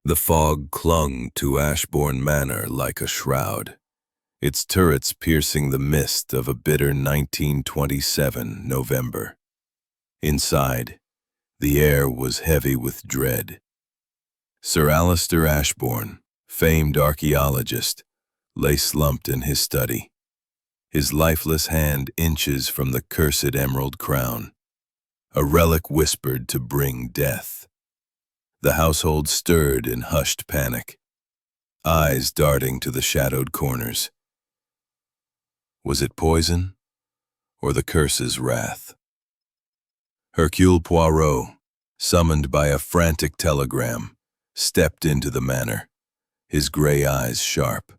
The fog clung to Ashbourne Manor like a shroud, its turrets piercing the mist of a bitter 1927 November. Inside, the air was heavy with dread. Sir Alistair Ashbourne, famed archaeologist, lay slumped in his study, his lifeless hand inches from the cursed emerald crown. A relic whispered to bring death. The household stirred in hushed panic, eyes darting to the shadowed corners. Was it poison, or the curse's wrath? Hercule Poirot, summoned by a frantic telegram, stepped into the manor, his gray eyes sharp.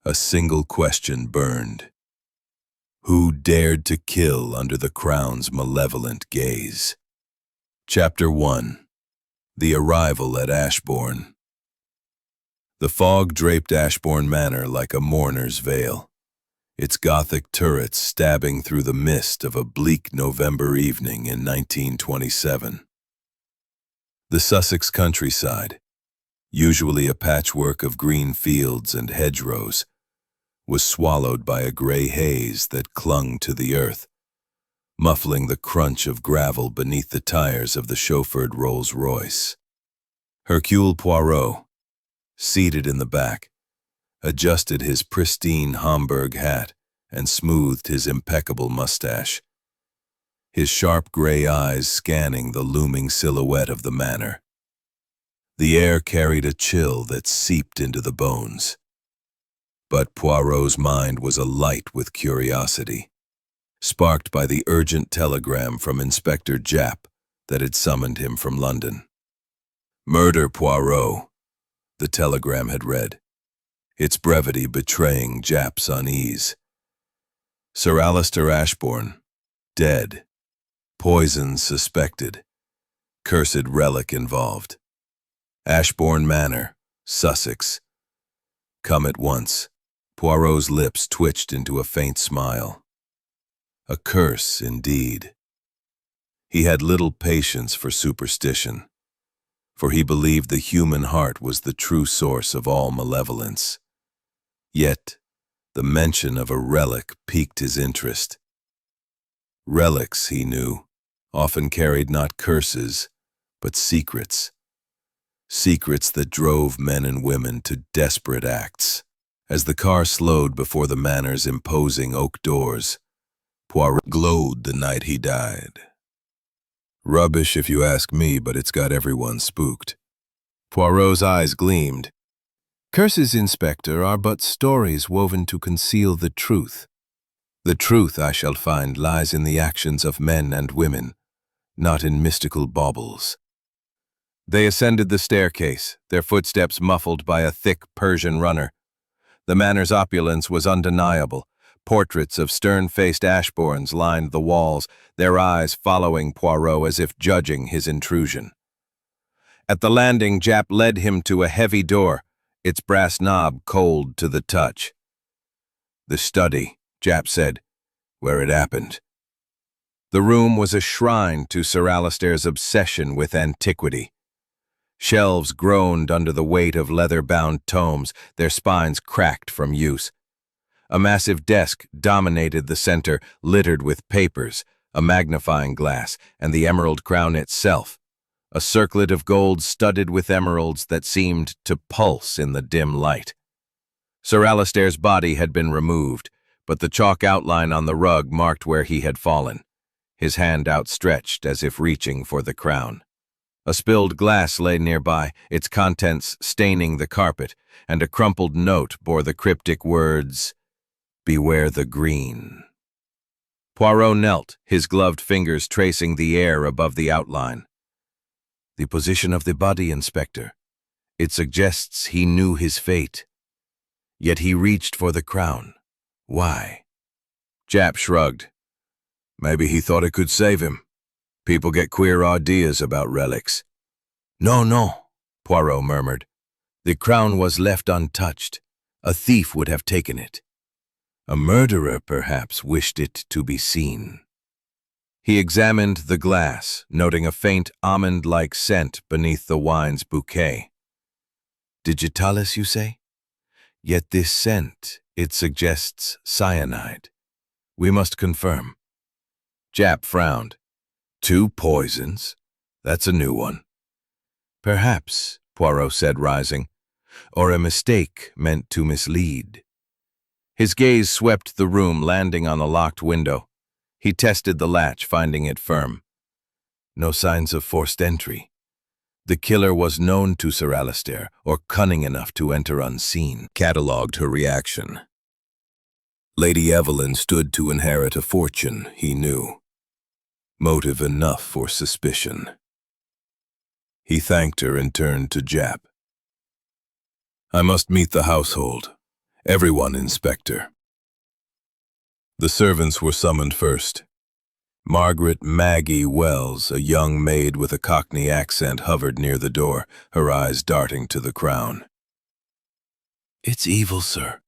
A single question burned. Who dared to kill under the crown's malevolent gaze? Chapter 1. The Arrival at Ashbourne. The fog draped Ashbourne Manor like a mourner's veil, its Gothic turrets stabbing through the mist of a bleak November evening in 1927. The Sussex countryside, usually a patchwork of green fields and hedgerows, was swallowed by a gray haze that clung to the earth, muffling the crunch of gravel beneath the tires of the chauffeured Rolls-Royce. Hercule Poirot, seated in the back, adjusted his pristine Homburg hat and smoothed his impeccable mustache, his sharp gray eyes scanning the looming silhouette of the manor. The air carried a chill that seeped into the bones. But Poirot's mind was alight with curiosity, sparked by the urgent telegram from Inspector Japp that had summoned him from London. "Murder, Poirot," the telegram had read, its brevity betraying Japp's unease. Sir Alistair Ashbourne, dead. Poison suspected. Cursed relic involved. Ashbourne Manor, Sussex. Come at once. Poirot's lips twitched into a faint smile. A curse, indeed. He had little patience for superstition, for he believed the human heart was the true source of all malevolence. Yet, the mention of a relic piqued his interest. Relics, he knew, often carried not curses, but secrets. Secrets that drove men and women to desperate acts. As the car slowed before the manor's imposing oak doors, Poirot glowed the night he died. Rubbish if you ask me, but it's got everyone spooked. Poirot's eyes gleamed. Curses, Inspector, are but stories woven to conceal the truth. The truth, I shall find, lies in the actions of men and women, not in mystical baubles. They ascended the staircase, their footsteps muffled by a thick Persian runner. The manor's opulence was undeniable. Portraits of stern-faced Ashbournes lined the walls, their eyes following Poirot as if judging his intrusion. At the landing, Japp led him to a heavy door, its brass knob cold to the touch. "The study," Japp said, "where it happened." The room was a shrine to Sir Alistair's obsession with antiquity. Shelves groaned under the weight of leather-bound tomes, their spines cracked from use. A massive desk dominated the center, littered with papers, a magnifying glass, and the emerald crown itself, a circlet of gold studded with emeralds that seemed to pulse in the dim light. Sir Alistair's body had been removed, but the chalk outline on the rug marked where he had fallen, his hand outstretched as if reaching for the crown. A spilled glass lay nearby, its contents staining the carpet, and a crumpled note bore the cryptic words, "Beware the green." Poirot knelt, his gloved fingers tracing the air above the outline. "The position of the body, Inspector. It suggests he knew his fate. Yet he reached for the crown. Why?" Japp shrugged. "Maybe he thought it could save him. People get queer ideas about relics." No, Poirot murmured. "The crown was left untouched. A thief would have taken it. A murderer, perhaps, wished it to be seen." He examined the glass, noting a faint almond-like scent beneath the wine's bouquet. Digitalis, you say? Yet this scent, it suggests cyanide. We must confirm. Jap frowned. 2 poisons? That's a new one. Perhaps, Poirot said, rising, or a mistake meant to mislead. His gaze swept the room, landing on the locked window. He tested the latch, finding it firm. No signs of forced entry. The killer was known to Sir Alistair, or cunning enough to enter unseen, catalogued her reaction. Lady Evelyn stood to inherit a fortune, he knew. Motive enough for suspicion. He thanked her and turned to Jap. I must meet the household. Everyone, Inspector. The servants were summoned first. Margaret Maggie Wells, a young maid with a Cockney accent, hovered near the door, her eyes darting to the crown. It's evil, sir,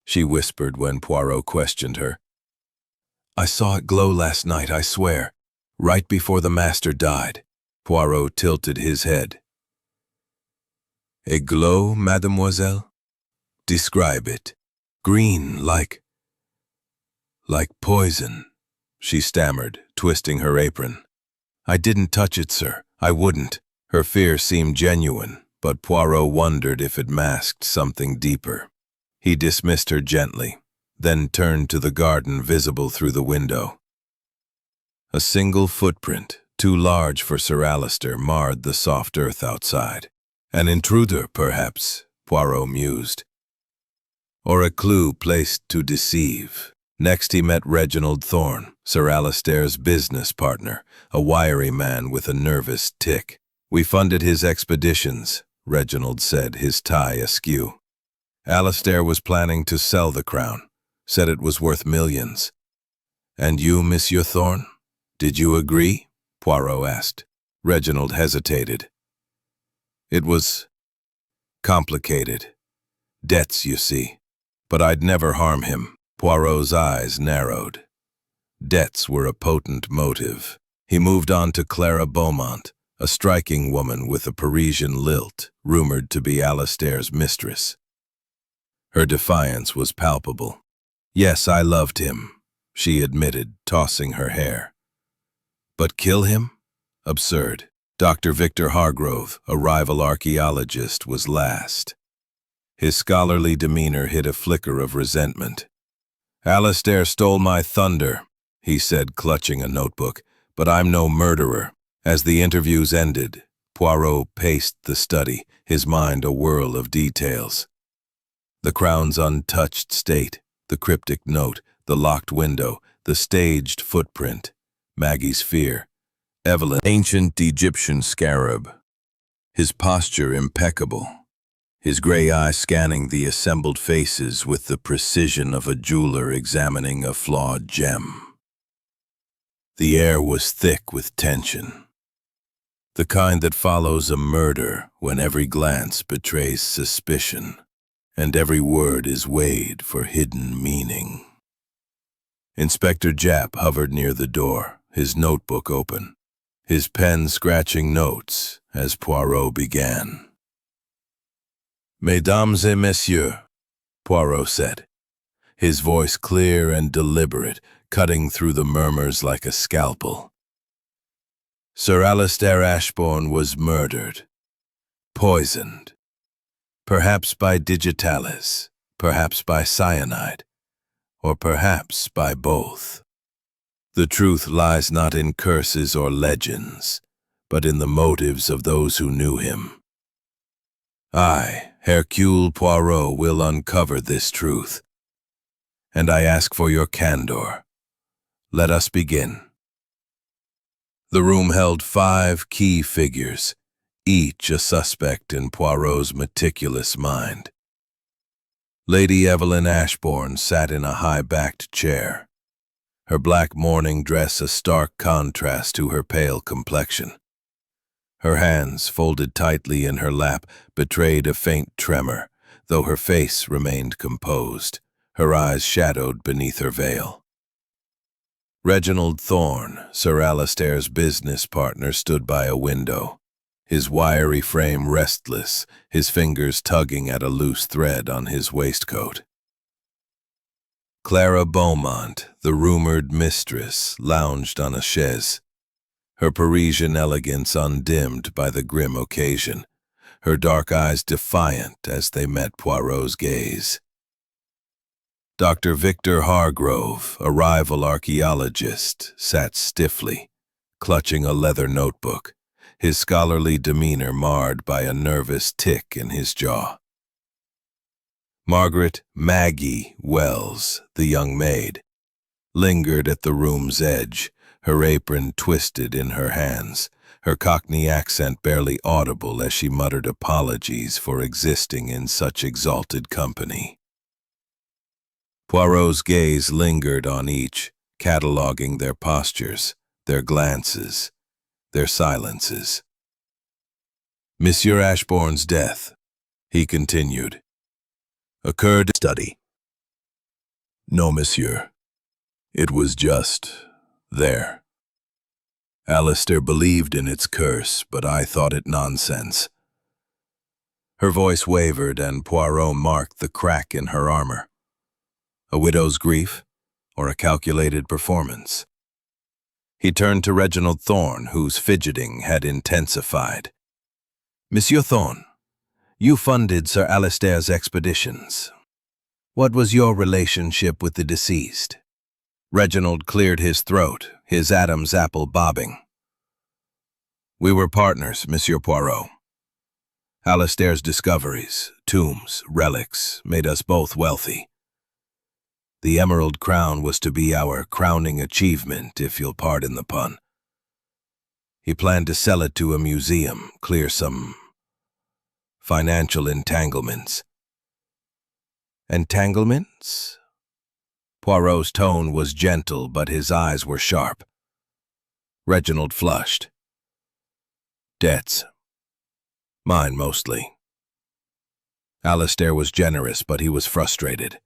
she whispered when Poirot questioned her. I saw it glow last night, I swear, right before the master died. Poirot tilted his head. A glow, mademoiselle? Describe it. Green, like poison, she stammered, twisting her apron. I didn't touch it, sir. I wouldn't. Her fear seemed genuine, but Poirot wondered if it masked something deeper. He dismissed her gently, then turned to the garden visible through the window. A single footprint, too large for Sir Alistair, marred the soft earth outside. An intruder, perhaps, Poirot mused. Or a clue placed to deceive. Next he met Reginald Thorne, Sir Alistair's business partner, a wiry man with a nervous tic. We funded his expeditions, Reginald said, his tie askew. Alistair was planning to sell the crown, said it was worth millions. And you, Monsieur Thorne? Did you agree? Poirot asked. Reginald hesitated. It was complicated. Debts, you see. But I'd never harm him. Poirot's eyes narrowed. Debts were a potent motive. He moved on to Clara Beaumont, a striking woman with a Parisian lilt, rumored to be Alistair's mistress. Her defiance was palpable. Yes, I loved him, she admitted, tossing her hair. But kill him? Absurd. Dr. Victor Hargrove, a rival archaeologist, was last. His scholarly demeanor hid a flicker of resentment. Alistair stole my thunder, he said, clutching a notebook, but I'm no murderer. As the interviews ended, Poirot paced the study, his mind a whirl of details. The crown's untouched state, the cryptic note, the locked window, the staged footprint, Maggie's fear, Evelyn, ancient Egyptian scarab, his posture impeccable, his gray eye scanning the assembled faces with the precision of a jeweler examining a flawed gem. The air was thick with tension, the kind that follows a murder when every glance betrays suspicion, and every word is weighed for hidden meaning. Inspector Japp hovered near the door, his notebook open, his pen scratching notes as Poirot began. Mesdames et messieurs, Poirot said, his voice clear and deliberate, cutting through the murmurs like a scalpel. Sir Alistair Ashbourne was murdered, poisoned, perhaps by digitalis, perhaps by cyanide, or perhaps by both. The truth lies not in curses or legends, but in the motives of those who knew him. I, Hercule Poirot, will uncover this truth, and I ask for your candor. Let us begin. The room held 5 key figures, each a suspect in Poirot's meticulous mind. Lady Evelyn Ashbourne sat in a high-backed chair, her black mourning dress a stark contrast to her pale complexion. Her hands, folded tightly in her lap, betrayed a faint tremor, though her face remained composed, her eyes shadowed beneath her veil. Reginald Thorne, Sir Alistair's business partner, stood by a window, his wiry frame restless, his fingers tugging at a loose thread on his waistcoat. Clara Beaumont, the rumored mistress, lounged on a chaise, her Parisian elegance undimmed by the grim occasion, her dark eyes defiant as they met Poirot's gaze. Dr. Victor Hargrove, a rival archaeologist, sat stiffly, clutching a leather notebook, his scholarly demeanor marred by a nervous tick in his jaw. Margaret Maggie Wells, the young maid, lingered at the room's edge, her apron twisted in her hands, her Cockney accent barely audible as she muttered apologies for existing in such exalted company. Poirot's gaze lingered on each, cataloguing their postures, their glances, their silences. Monsieur Ashbourne's death, he continued, occurred in study. No, monsieur. It was just there. Alistair believed in its curse, but I thought it nonsense. Her voice wavered, and Poirot marked the crack in her armor. A widow's grief, or a calculated performance? He turned to Reginald Thorne, whose fidgeting had intensified. Monsieur Thorne, you funded Sir Alistair's expeditions. What was your relationship with the deceased? Reginald cleared his throat, his Adam's apple bobbing. We were partners, Monsieur Poirot. Alistair's discoveries, tombs, relics, made us both wealthy. The Emerald Crown was to be our crowning achievement, if you'll pardon the pun. He planned to sell it to a museum, clear some financial entanglements. Entanglements? Poirot's tone was gentle, but his eyes were sharp. Reginald flushed. Debts. Mine mostly. Alistair was generous, but he was frustrated.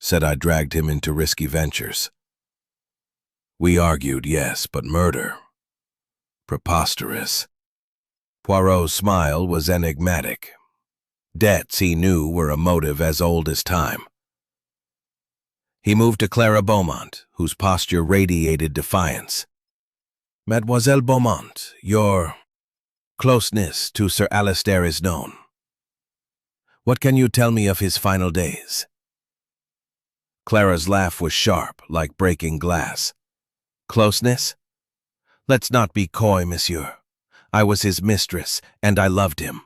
Said I dragged him into risky ventures. We argued, yes, but murder. Preposterous. Poirot's smile was enigmatic. Debts, he knew, were a motive as old as time. He moved to Clara Beaumont, whose posture radiated defiance. Mademoiselle Beaumont, your closeness to Sir Alistair is known. What can you tell me of his final days? Clara's laugh was sharp, like breaking glass. Closeness? Let's not be coy, monsieur. I was his mistress, and I loved him.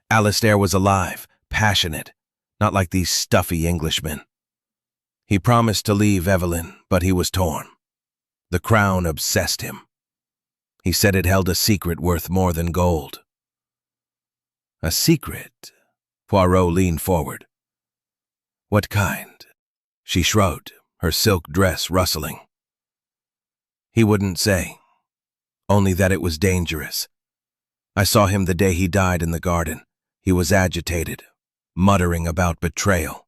Alistair was alive, passionate, not like these stuffy Englishmen. He promised to leave Evelyn, but he was torn. The crown obsessed him. He said it held a secret worth more than gold. A secret? Poirot leaned forward. What kind? She shrugged, her silk dress rustling. He wouldn't say, only that it was dangerous. I saw him the day he died in the garden. He was agitated, muttering about betrayal.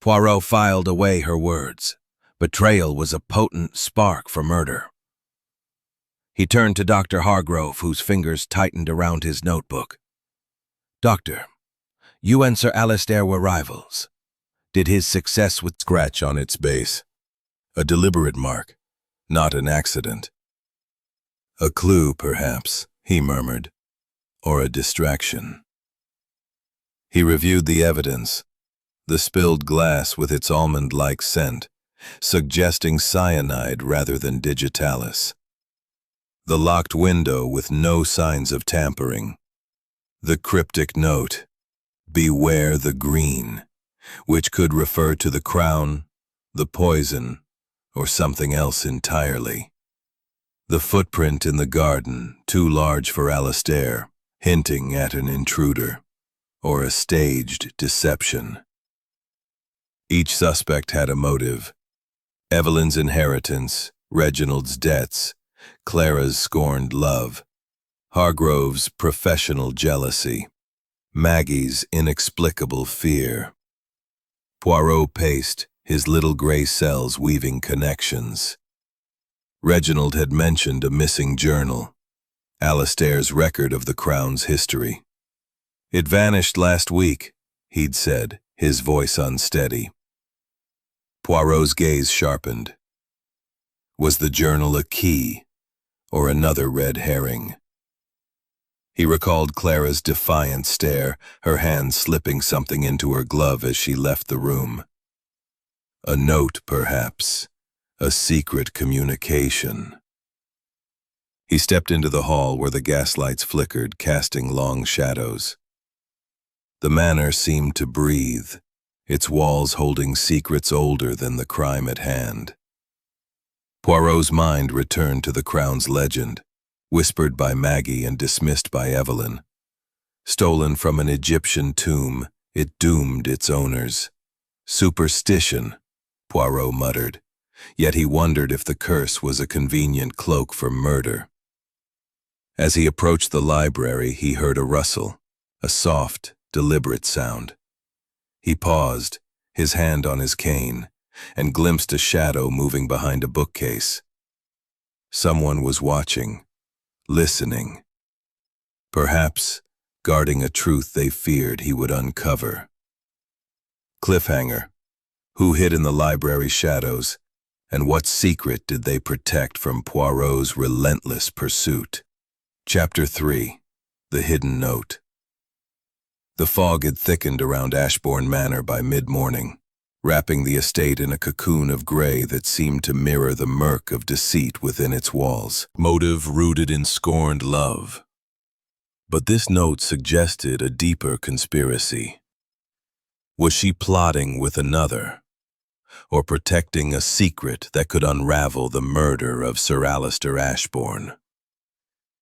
Poirot filed away her words. Betrayal was a potent spark for murder. He turned to Dr. Hargrove, whose fingers tightened around his notebook. Doctor, you and Sir Alistair were rivals. Did his success with scratch on its base? A deliberate mark, not an accident. A clue, perhaps, he murmured, or a distraction. He reviewed the evidence, the spilled glass with its almond-like scent, suggesting cyanide rather than digitalis. The locked window with no signs of tampering. The cryptic note, "Beware the green," which could refer to the crown, the poison, or something else entirely. The footprint in the garden, too large for Alistair, hinting at an intruder, or a staged deception. Each suspect had a motive. Evelyn's inheritance, Reginald's debts, Clara's scorned love, Hargrove's professional jealousy, Maggie's inexplicable fear. Poirot paced, his little gray cells weaving connections. Reginald had mentioned a missing journal. Alastair's record of the crown's history. "It vanished last week," he'd said, his voice unsteady. Poirot's gaze sharpened. Was the journal a key, or another red herring? He recalled Clara's defiant stare, her hand slipping something into her glove as she left the room. A note, perhaps. A secret communication. He stepped into the hall where the gaslights flickered, casting long shadows. The manor seemed to breathe, its walls holding secrets older than the crime at hand. Poirot's mind returned to the crown's legend, whispered by Maggie and dismissed by Evelyn. Stolen from an Egyptian tomb, it doomed its owners. Superstition, Poirot muttered, yet he wondered if the curse was a convenient cloak for murder. As he approached the library, he heard a rustle, a soft, deliberate sound. He paused, his hand on his cane, and glimpsed a shadow moving behind a bookcase. Someone was watching, listening. Perhaps guarding a truth they feared he would uncover. Cliffhanger. Who hid in the library's shadows, and what secret did they protect from Poirot's relentless pursuit? Chapter 3. The Hidden Note. The fog had thickened around Ashbourne Manor by mid-morning, wrapping the estate in a cocoon of gray that seemed to mirror the murk of deceit within its walls. Motive rooted in scorned love. But this note suggested a deeper conspiracy. Was she plotting with another, or protecting a secret that could unravel the murder of Sir Alistair Ashbourne?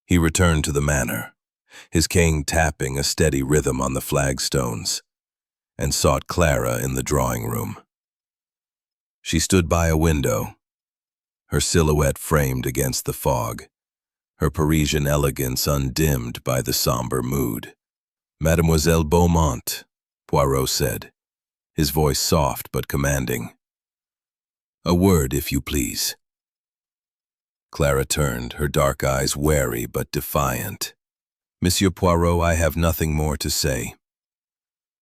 He returned to the manor, his cane tapping a steady rhythm on the flagstones, and sought Clara in the drawing room. She stood by a window, her silhouette framed against the fog, her Parisian elegance undimmed by the somber mood. "Mademoiselle Beaumont," Poirot said, his voice soft but commanding. "A word, if you please." Clara turned, her dark eyes wary but defiant. "Monsieur Poirot, I have nothing more to say.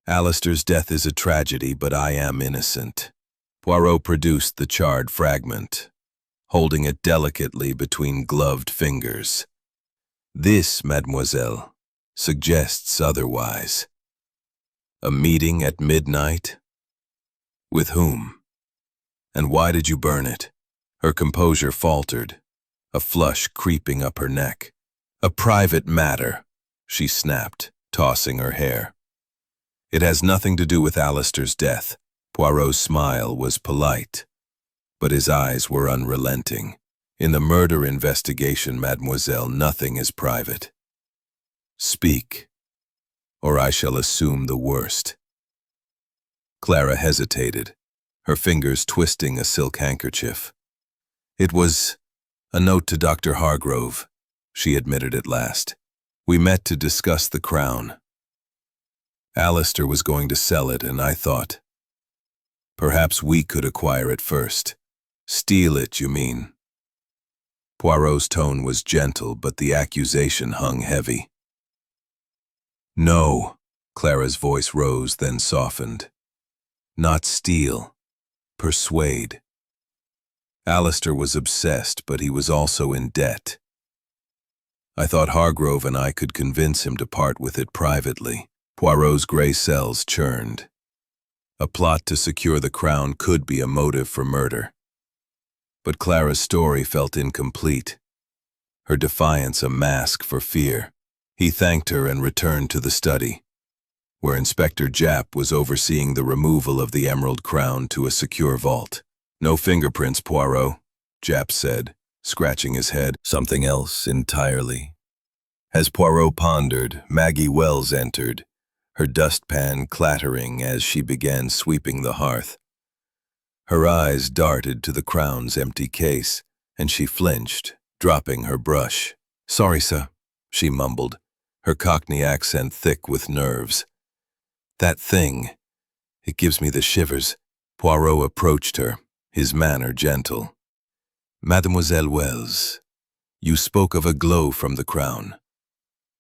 Alistair's death is a tragedy, but I am innocent." Poirot produced the charred fragment, holding it delicately between gloved fingers. "This, mademoiselle, suggests otherwise. A meeting at midnight? With whom? And why did you burn it?" Her composure faltered, a flush creeping up her neck. "A private matter," she snapped, tossing her hair. "It has nothing to do with Alistair's death." Poirot's smile was polite, but his eyes were unrelenting. "In the murder investigation, mademoiselle, nothing is private. Speak, or I shall assume the worst." Clara hesitated, her fingers twisting a silk handkerchief. "It was a note to Dr. Hargrove," she admitted at last. "We met to discuss the crown. Alistair was going to sell it, and I thought, perhaps we could acquire it first." "Steal it, you mean?" Poirot's tone was gentle, but the accusation hung heavy. "No," Clara's voice rose, then softened. "Not steal. Persuade. Alistair was obsessed, but he was also in debt. I thought Hargrove and I could convince him to part with it privately." Poirot's gray cells churned. A plot to secure the crown could be a motive for murder. But Clara's story felt incomplete, her defiance a mask for fear. He thanked her and returned to the study, where Inspector Japp was overseeing the removal of the emerald crown to a secure vault. "No fingerprints, Poirot," Japp said, scratching his head. "Something else entirely." As Poirot pondered, Maggie Wells entered, her dustpan clattering as she began sweeping the hearth. Her eyes darted to the crown's empty case, and she flinched, dropping her brush. "Sorry, sir," she mumbled, her Cockney accent thick with nerves. "That thing, it gives me the shivers." Poirot approached her, his manner gentle. "Mademoiselle Wells, You spoke of a glow from the crown.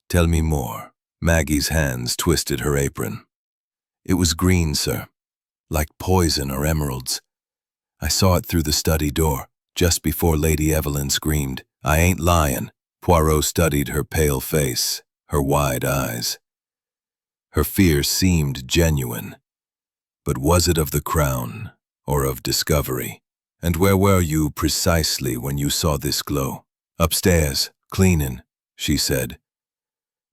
Tell me more. Maggie's hands twisted her apron. It was green, sir, like poison or emeralds. I saw it through the study door, just before Lady Evelyn screamed. I ain't lying. Poirot studied her pale face, her wide eyes. Her fear seemed genuine. But was it of the crown, or of discovery? And where were you precisely when you saw this glow? Upstairs, cleanin', she said.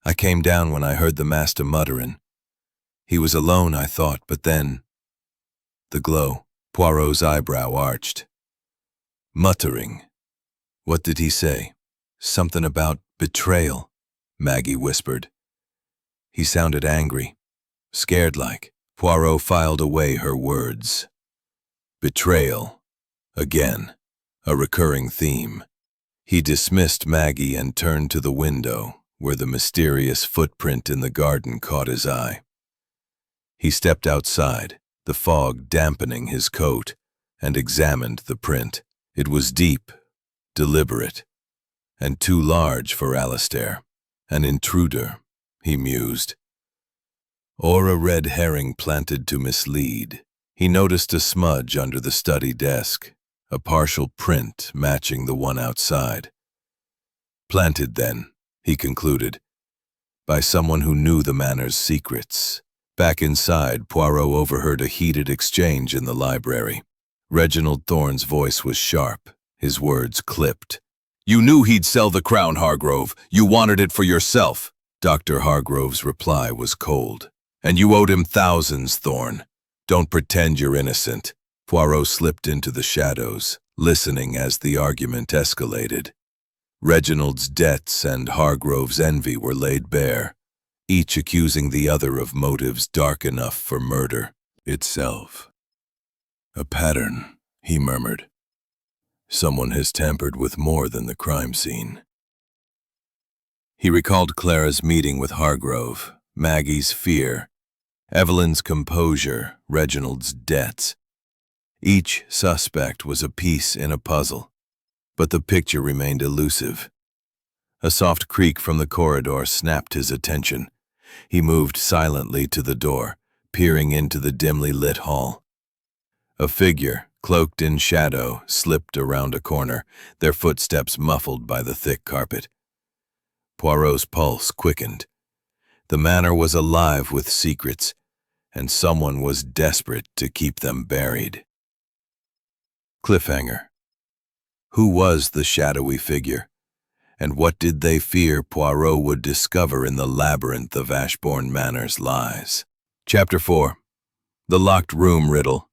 I came down when I heard the master mutterin'. He was alone, I thought, but then… The glow. Poirot's eyebrow arched. Muttering. What did he say? Something about betrayal, Maggie whispered. He sounded angry, scared-like. Poirot filed away her words. Betrayal. Again, a recurring theme. He dismissed Maggie and turned to the window, where the mysterious footprint in the garden caught his eye. He stepped outside, the fog dampening his coat, and examined the print. It was deep, deliberate, and too large for Alistair. An intruder, he mused. Or a red herring planted to mislead. He noticed a smudge under the study desk, a partial print matching the one outside. Planted, then, he concluded, by someone who knew the manor's secrets. Back inside, Poirot overheard a heated exchange in the library. Reginald Thorne's voice was sharp, his words clipped. You knew he'd sell the crown, Hargrove. You wanted it for yourself. Dr. Hargrove's reply was cold. And you owed him thousands, Thorne. Don't pretend you're innocent. Poirot slipped into the shadows, listening as the argument escalated. Reginald's debts and Hargrove's envy were laid bare, each accusing the other of motives dark enough for murder itself. A pattern, he murmured. Someone has tampered with more than the crime scene. He recalled Clara's meeting with Hargrove, Maggie's fear, Evelyn's composure, Reginald's debts. Each suspect was a piece in a puzzle, but the picture remained elusive. A soft creak from the corridor snapped his attention. He moved silently to the door, peering into the dimly lit hall. A figure, cloaked in shadow, slipped around a corner, their footsteps muffled by the thick carpet. Poirot's pulse quickened. The manor was alive with secrets, and someone was desperate to keep them buried. Cliffhanger. Who was the shadowy figure? And what did they fear Poirot would discover in the labyrinth of Ashbourne Manor's lies? Chapter 4. The Locked Room Riddle.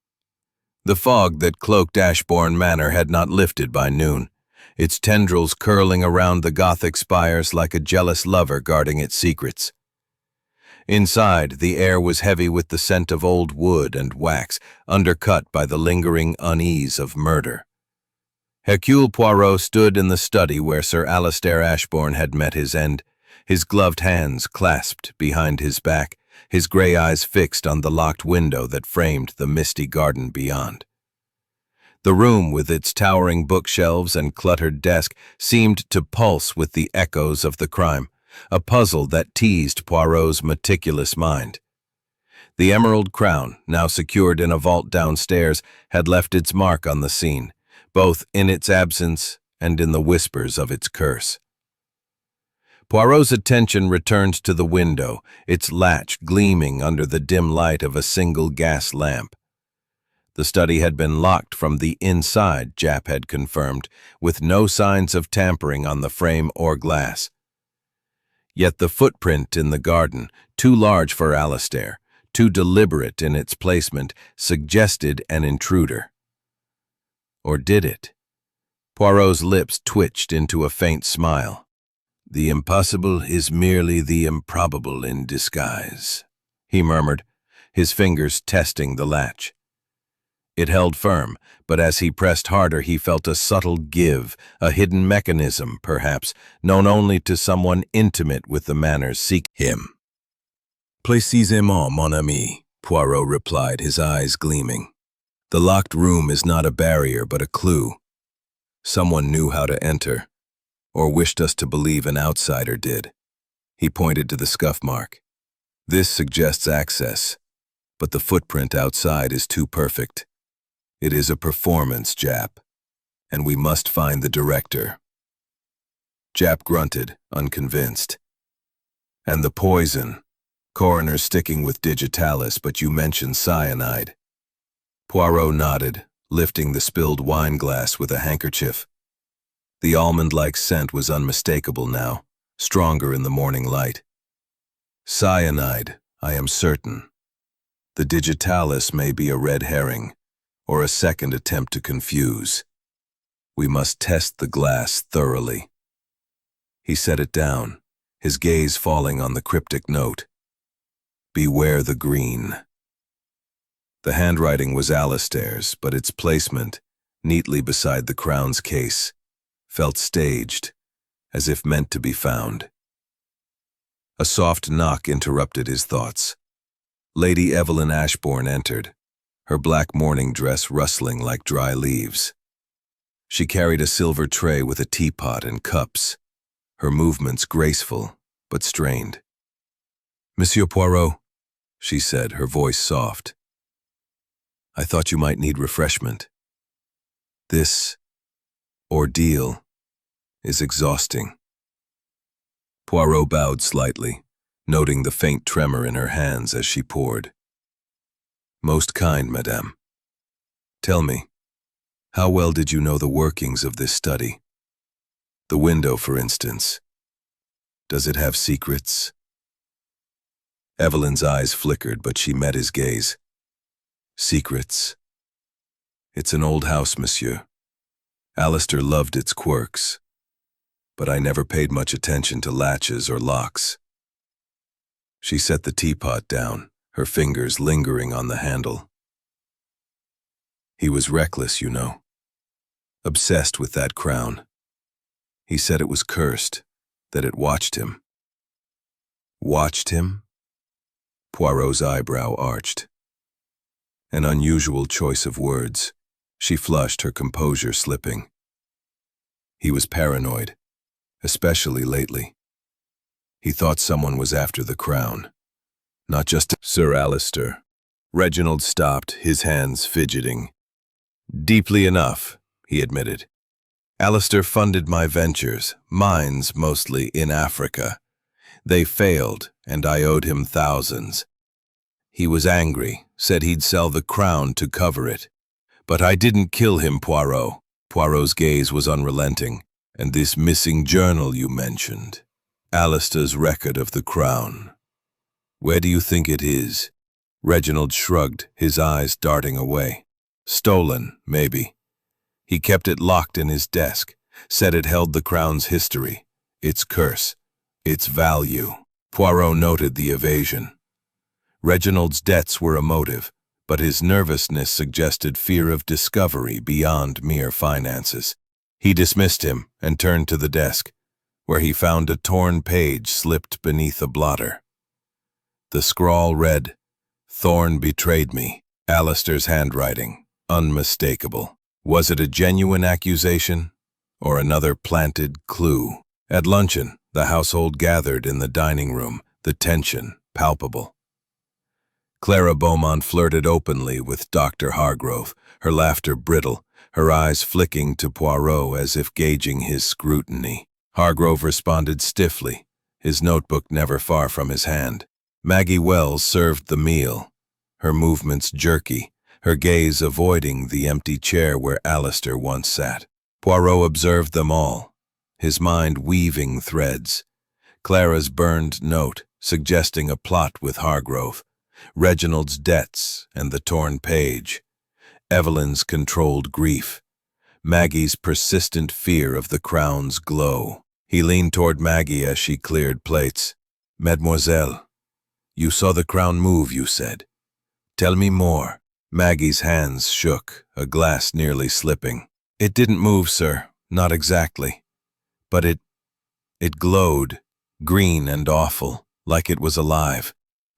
The fog that cloaked Ashbourne Manor had not lifted by noon, its tendrils curling around the Gothic spires like a jealous lover guarding its secrets. Inside, the air was heavy with the scent of old wood and wax, undercut by the lingering unease of murder. Hercule Poirot stood in the study where Sir Alistair Ashbourne had met his end, his gloved hands clasped behind his back, his gray eyes fixed on the locked window that framed the misty garden beyond. The room, with its towering bookshelves and cluttered desk, seemed to pulse with the echoes of the crime, a puzzle that teased Poirot's meticulous mind. The emerald crown, now secured in a vault downstairs, had left its mark on the scene, both in its absence and in the whispers of its curse. Poirot's attention returned to the window, its latch gleaming under the dim light of a single gas lamp. The study had been locked from the inside, Japp had confirmed, with no signs of tampering on the frame or glass. Yet the footprint in the garden, too large for Alistair, too deliberate in its placement, suggested an intruder. Or did it? Poirot's lips twitched into a faint smile. The impossible is merely the improbable in disguise, he murmured, his fingers testing the latch. It held firm, but as he pressed harder he felt a subtle give, a hidden mechanism, perhaps, known only to someone intimate with the manor's him. Précisément, mon ami, Poirot replied, his eyes gleaming. The locked room is not a barrier but a clue. Someone knew how to enter, or wished us to believe an outsider did. He pointed to the scuff mark. This suggests access, but the footprint outside is too perfect. It is a performance, Jap, and we must find the director. Jap grunted, unconvinced. And the poison. Coroner's sticking with digitalis, but you mentioned cyanide. Poirot nodded, lifting the spilled wine glass with a handkerchief. The almond-like scent was unmistakable now, stronger in the morning light. Cyanide, I am certain. The digitalis may be a red herring, or a second attempt to confuse. We must test the glass thoroughly. He set it down, his gaze falling on the cryptic note. Beware the green. The handwriting was Alistair's, but its placement, neatly beside the crown's case, felt staged, as if meant to be found. A soft knock interrupted his thoughts. Lady Evelyn Ashbourne entered, her black morning dress rustling like dry leaves. She carried a silver tray with a teapot and cups, her movements graceful but strained. "Monsieur Poirot," she said, her voice soft. "I thought you might need refreshment. This ordeal is exhausting." Poirot bowed slightly, noting the faint tremor in her hands as she poured. "Most kind, madame. Tell me, how well did you know the workings of this study? The window, for instance. Does it have secrets?" Evelyn's eyes flickered, but she met his gaze. "Secrets? It's an old house, monsieur. Alistair loved its quirks, but I never paid much attention to latches or locks." She set the teapot down, her fingers lingering on the handle. "He was reckless, you know. Obsessed with that crown. He said it was cursed, that it watched him." "Watched him?" Poirot's eyebrow arched. An unusual choice of words. She flushed, her composure slipping. "He was paranoid, especially lately. He thought someone was after the crown. Not just Sir Alistair." Reginald stopped, his hands fidgeting. "Deeply enough," he admitted. "Alistair funded my ventures, mines mostly in Africa. They failed, and I owed him thousands. He was angry, said he'd sell the crown to cover it. But I didn't kill him, Poirot." Poirot's gaze was unrelenting. "And this missing journal you mentioned, Alistair's record of the crown. Where do you think it is?" Reginald shrugged, his eyes darting away. "Stolen, maybe. He kept it locked in his desk, said it held the crown's history, its curse, its value." Poirot noted the evasion. Reginald's debts were a motive, but his nervousness suggested fear of discovery beyond mere finances. He dismissed him and turned to the desk, where he found a torn page slipped beneath a blotter. The scrawl read, "Thorne betrayed me." Alistair's handwriting, unmistakable. Was it a genuine accusation, or another planted clue? At luncheon, the household gathered in the dining room, the tension palpable. Clara Beaumont flirted openly with Dr. Hargrove, her laughter brittle, her eyes flicking to Poirot as if gauging his scrutiny. Hargrove responded stiffly, his notebook never far from his hand. Maggie Wells served the meal, her movements jerky, her gaze avoiding the empty chair where Alistair once sat. Poirot observed them all, his mind weaving threads. Clara's burned note, suggesting a plot with Hargrove. Reginald's debts and the torn page. Evelyn's controlled grief. Maggie's persistent fear of the crown's glow. He leaned toward Maggie as she cleared plates. "Mademoiselle, you saw the crown move, you said. Tell me more." Maggie's hands shook, a glass nearly slipping. "It didn't move, sir, not exactly. But it glowed, green and awful, like it was alive.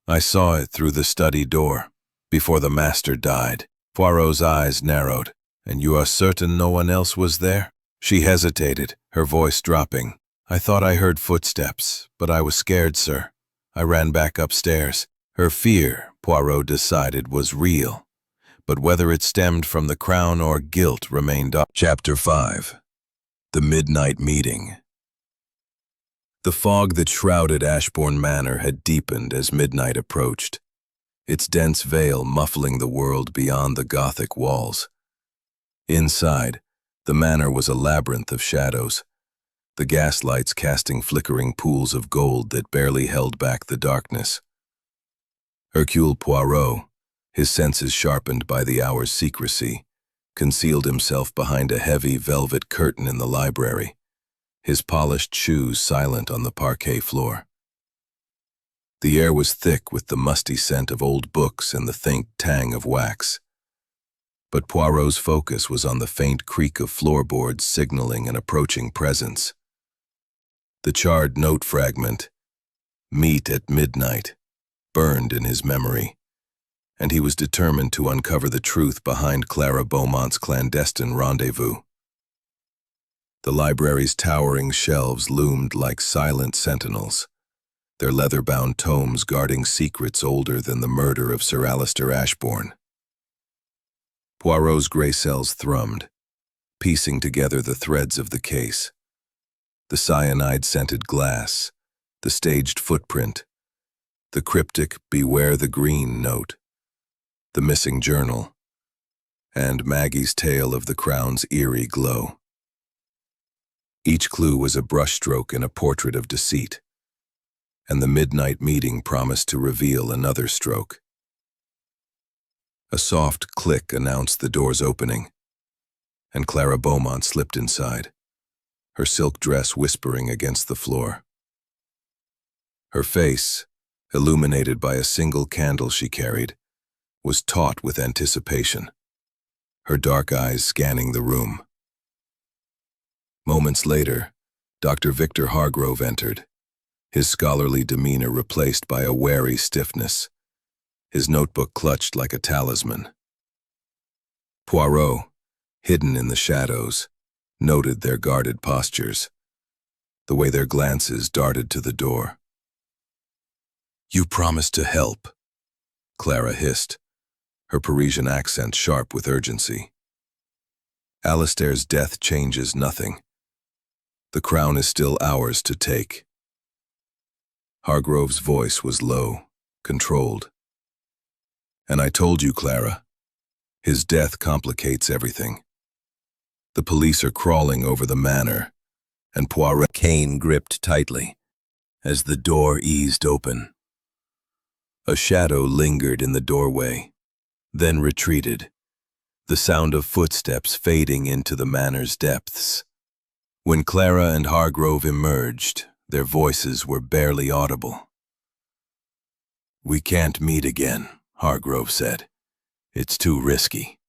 I saw it through the study door, before the master died." Poirot's eyes narrowed. "And you are certain no one else was there?" She hesitated, her voice dropping. "I thought I heard footsteps, but I was scared, sir. I ran back upstairs." Her fear, Poirot decided, was real, but whether it stemmed from the crown or guilt remained up. Chapter 5. The Midnight Meeting. The fog that shrouded Ashbourne Manor had deepened as midnight approached, its dense veil muffling the world beyond the Gothic walls. Inside, the manor was a labyrinth of shadows, the gaslights casting flickering pools of gold that barely held back the darkness. Hercule Poirot, his senses sharpened by the hour's secrecy, concealed himself behind a heavy velvet curtain in the library, his polished shoes silent on the parquet floor. The air was thick with the musty scent of old books and the faint tang of wax. But Poirot's focus was on the faint creak of floorboards signaling an approaching presence. The charred note fragment, "Meet at midnight," burned in his memory, and he was determined to uncover the truth behind Clara Beaumont's clandestine rendezvous. The library's towering shelves loomed like silent sentinels, their leather-bound tomes guarding secrets older than the murder of Sir Alistair Ashbourne. Poirot's grey cells thrummed, piecing together the threads of the case. The cyanide-scented glass, the staged footprint, the cryptic "Beware the Green" note, the missing journal, and Maggie's tale of the crown's eerie glow. Each clue was a brushstroke in a portrait of deceit, and the midnight meeting promised to reveal another stroke. A soft click announced the door's opening, and Clara Beaumont slipped inside, her silk dress whispering against the floor. Her face, illuminated by a single candle she carried, was taut with anticipation, her dark eyes scanning the room. Moments later, Dr. Victor Hargrove entered, his scholarly demeanor replaced by a wary stiffness, his notebook clutched like a talisman. Poirot, hidden in the shadows, noted their guarded postures, the way their glances darted to the door. "You promised to help," Clara hissed, her Parisian accent sharp with urgency. "Alistair's death changes nothing. The crown is still ours to take." Hargrove's voice was low, controlled. "And I told you, Clara, his death complicates everything. The police are crawling over the manor," and Poirot's cane gripped tightly as the door eased open. A shadow lingered in the doorway, then retreated, the sound of footsteps fading into the manor's depths. When Clara and Hargrove emerged, their voices were barely audible. "We can't meet again," Hargrove said. "It's too risky."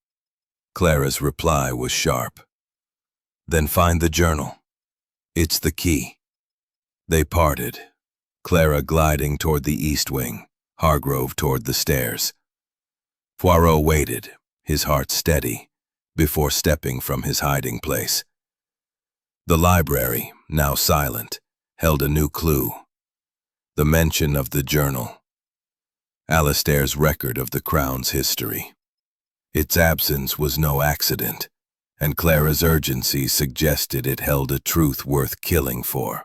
Clara's reply was sharp. "Then find the journal. It's the key." They parted, Clara gliding toward the east wing, Hargrove toward the stairs. Poirot waited, his heart steady, before stepping from his hiding place. The library, now silent, held a new clue. The mention of the journal. Alistair's record of the crown's history. Its absence was no accident, and Clara's urgency suggested it held a truth worth killing for.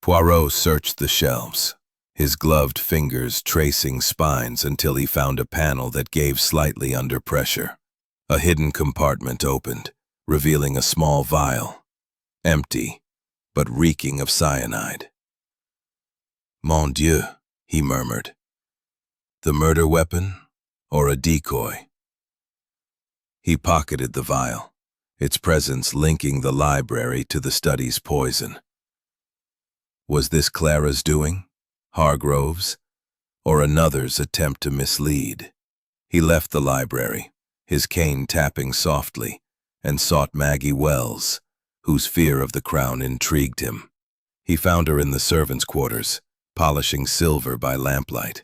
Poirot searched the shelves, his gloved fingers tracing spines until he found a panel that gave slightly under pressure. A hidden compartment opened, revealing a small vial, empty, but reeking of cyanide. "Mon Dieu," he murmured. "The murder weapon, or a decoy?" He pocketed the vial, its presence linking the library to the study's poison. Was this Clara's doing? Hargrove's, or another's attempt to mislead? He left the library, his cane tapping softly, and sought Maggie Wells, whose fear of the crown intrigued him. He found her in the servants' quarters, polishing silver by lamplight.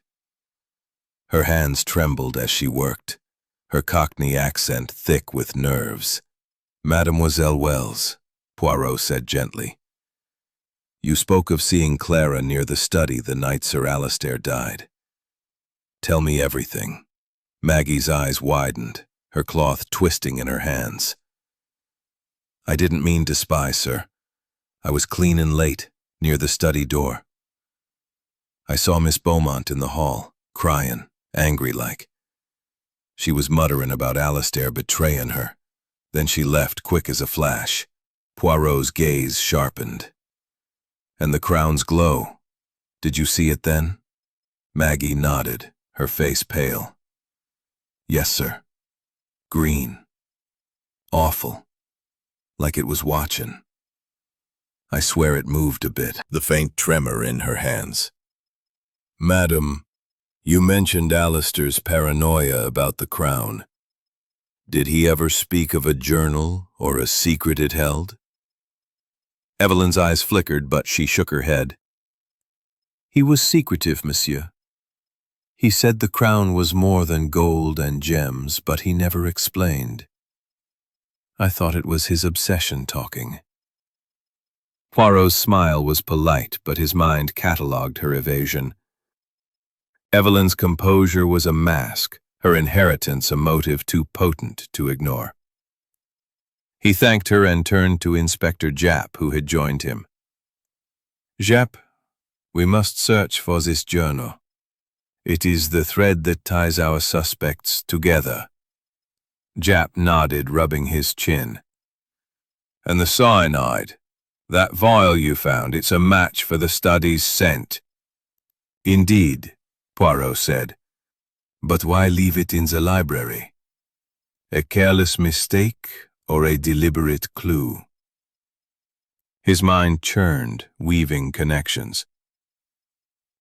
Her hands trembled as she worked, her Cockney accent thick with nerves. Mademoiselle Wells, Poirot said gently. You spoke of seeing Clara near the study the night Sir Alistair died. Tell me everything. Maggie's eyes widened, her cloth twisting in her hands. I didn't mean to spy, sir. I was clean and late, near the study door. I saw Miss Beaumont in the hall, crying, angry-like. She was muttering about Alistair betraying her. Then she left quick as a flash. Poirot's gaze sharpened. And the crown's glow. Did you see it then? Maggie nodded, her face pale. Yes, sir. Green. Awful. Like it was watching. I swear it moved a bit, the faint tremor in her hands. Madam, you mentioned Alistair's paranoia about the crown. Did he ever speak of a journal or a secret it held? Evelyn's eyes flickered, but she shook her head. He was secretive, monsieur. He said the crown was more than gold and gems, but he never explained. I thought it was his obsession talking. Poirot's smile was polite, but his mind catalogued her evasion. Evelyn's composure was a mask, her inheritance a motive too potent to ignore. He thanked her and turned to Inspector Japp, who had joined him. Japp, we must search for this journal. It is the thread that ties our suspects together. Japp nodded, rubbing his chin. And the cyanide, that vial you found, it's a match for the study's scent. Indeed, Poirot said. But why leave it in the library? A careless mistake or a deliberate clue? His mind churned, weaving connections.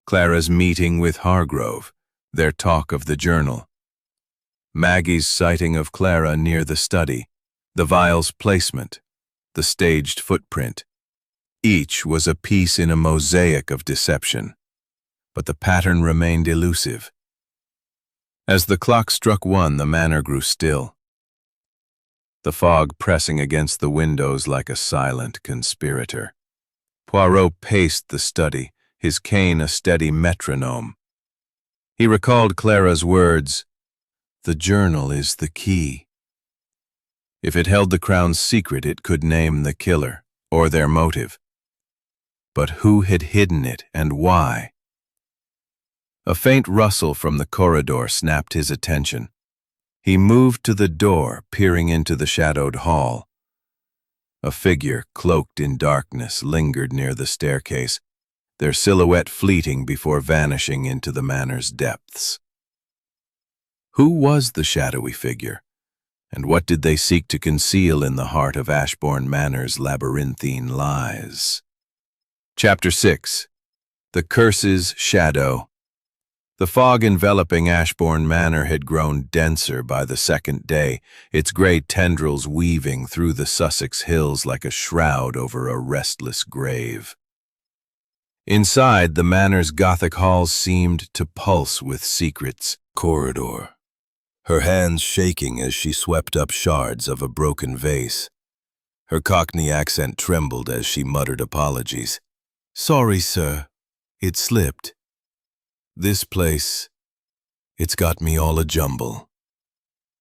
Clara's meeting with Hargrove, their talk of the journal. Maggie's sighting of Clara near the study, the vial's placement, the staged footprint. Each was a piece in a mosaic of deception, but the pattern remained elusive. As the clock struck 1, the manor grew still, the fog pressing against the windows like a silent conspirator. Poirot paced the study, his cane a steady metronome. He recalled Clara's words, "The journal is the key." If it held the crown's secret, it could name the killer, or their motive. But who had hidden it, and why? A faint rustle from the corridor snapped his attention. He moved to the door, peering into the shadowed hall. A figure, cloaked in darkness, lingered near the staircase, their silhouette fleeting before vanishing into the manor's depths. Who was the shadowy figure, and what did they seek to conceal in the heart of Ashbourne Manor's labyrinthine lies? Chapter 6. The Curse's Shadow. The fog enveloping Ashbourne Manor had grown denser by the second day, its gray tendrils weaving through the Sussex hills like a shroud over a restless grave. Inside, the manor's Gothic halls seemed to pulse with secrets. Corridor, her hands shaking as she swept up shards of a broken vase. Her Cockney accent trembled as she muttered apologies. "Sorry, sir. It slipped. This place, it's got me all a jumble."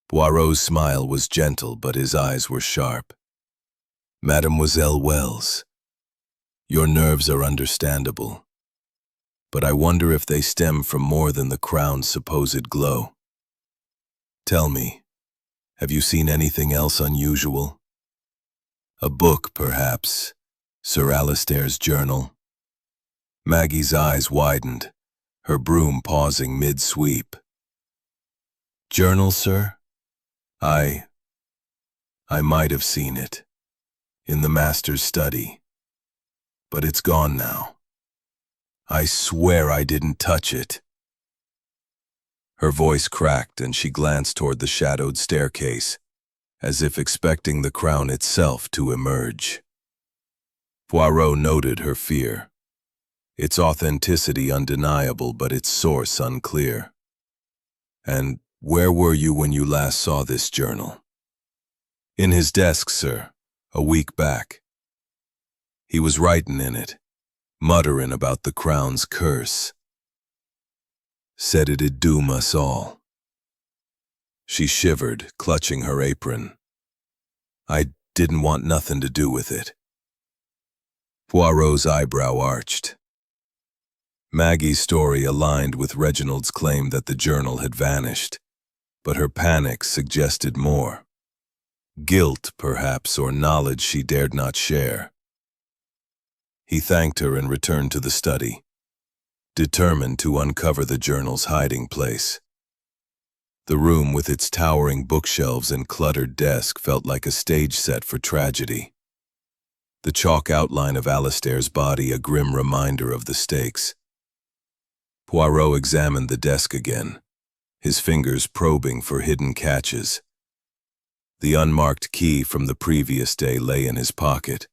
Poirot's smile was gentle, but his eyes were sharp. "Mademoiselle Wells, your nerves are understandable, but I wonder if they stem from more than the crown's supposed glow. Tell me, have you seen anything else unusual? A book, perhaps? Sir Alistair's journal?" Maggie's eyes widened, her broom pausing mid-sweep. "Journal, sir? I might have seen it, in the master's study, but it's gone now. I swear I didn't touch it." Her voice cracked and she glanced toward the shadowed staircase, as if expecting the crown itself to emerge. Poirot noted her fear. Its authenticity undeniable, but its source unclear. "And where were you when you last saw this journal?" In his desk, sir, a week back. He was writin' in it, mutterin' about the crown's curse. Said it'd doom us all. She shivered, clutching her apron. I didn't want nothing to do with it. Poirot's eyebrow arched. Maggie's story aligned with Reginald's claim that the journal had vanished, but her panic suggested more. Guilt, perhaps, or knowledge she dared not share. He thanked her and returned to the study, determined to uncover the journal's hiding place. The room with its towering bookshelves and cluttered desk felt like a stage set for tragedy. The chalk outline of Alastair's body a grim reminder of the stakes. Poirot examined the desk again, his fingers probing for hidden catches. The unmarked key from the previous day lay in his pocket,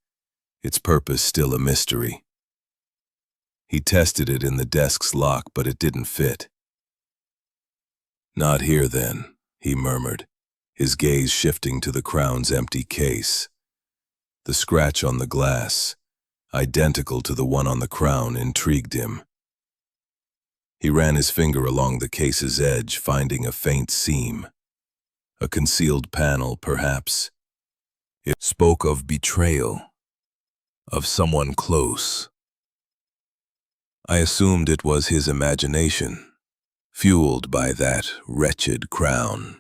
its purpose still a mystery. He tested it in the desk's lock, but it didn't fit. Not here, then, he murmured, his gaze shifting to the crown's empty case. The scratch on the glass, identical to the one on the crown, intrigued him. He ran his finger along the case's edge, finding a faint seam. A concealed panel, perhaps. It spoke of betrayal, of someone close. I assumed it was his imagination, fueled by that wretched crown.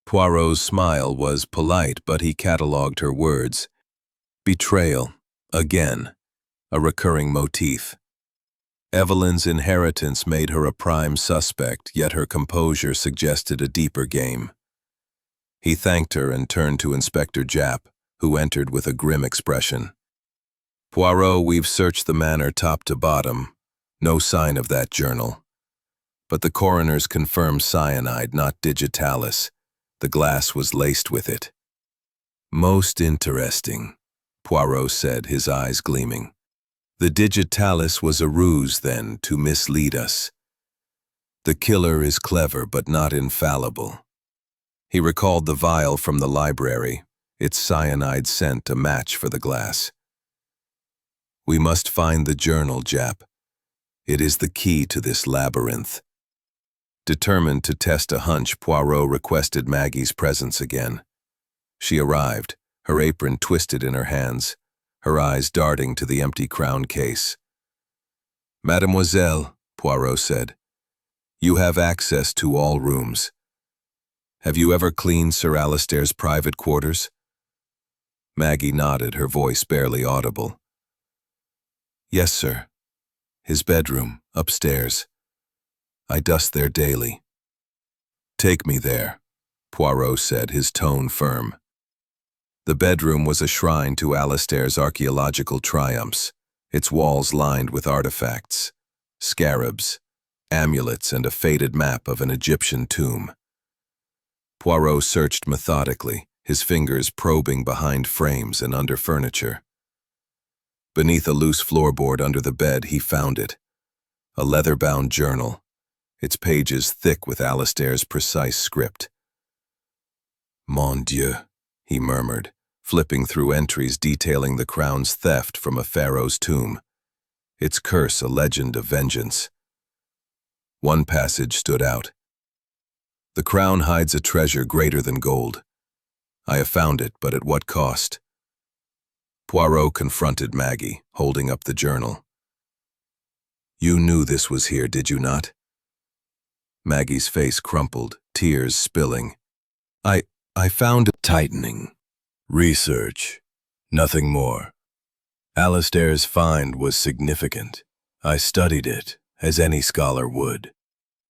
Poirot's smile was polite, but he catalogued her words. Betrayal, again, a recurring motif. Evelyn's inheritance made her a prime suspect, yet her composure suggested a deeper game. He thanked her and turned to Inspector Japp, who entered with a grim expression. Poirot, we've searched the manor top to bottom. No sign of that journal. But the coroners confirmed cyanide, not digitalis. The glass was laced with it. Most interesting, Poirot said, his eyes gleaming. The digitalis was a ruse, then, to mislead us. The killer is clever, but not infallible. He recalled the vial from the library, its cyanide scent a match for the glass. We must find the journal, Japp. It is the key to this labyrinth. Determined to test a hunch, Poirot requested Maggie's presence again. She arrived, her apron twisted in her hands, her eyes darting to the empty crown case. Mademoiselle, Poirot said, you have access to all rooms. Have you ever cleaned Sir Alastair's private quarters? Maggie nodded, her voice barely audible. Yes, sir. His bedroom, upstairs. I dust there daily. Take me there, Poirot said, his tone firm. The bedroom was a shrine to Alastair's archaeological triumphs, its walls lined with artifacts, scarabs, amulets, and a faded map of an Egyptian tomb. Poirot searched methodically, his fingers probing behind frames and under furniture. Beneath a loose floorboard under the bed, he found it, a leather-bound journal, its pages thick with Alastair's precise script. Mon Dieu, he murmured, flipping through entries detailing the crown's theft from a pharaoh's tomb, its curse a legend of vengeance. One passage stood out. The crown hides a treasure greater than gold. I have found it, but at what cost? Poirot confronted Maggie, holding up the journal. You knew this was here, did you not? Maggie's face crumpled, tears spilling. I found it tightening. Research. Nothing more. Alastair's find was significant. I studied it, as any scholar would.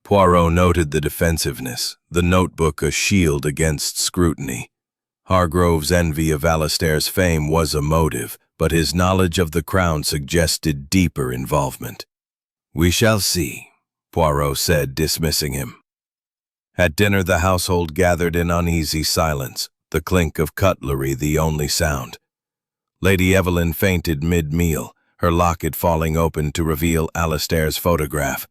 Poirot noted the defensiveness, the notebook a shield against scrutiny. Hargrove's envy of Alastair's fame was a motive, but his knowledge of the crown suggested deeper involvement. We shall see, Poirot said, dismissing him. At dinner, the household gathered in uneasy silence, the clink of cutlery the only sound. Lady Evelyn fainted mid-meal, her locket falling open to reveal Alastair's photograph.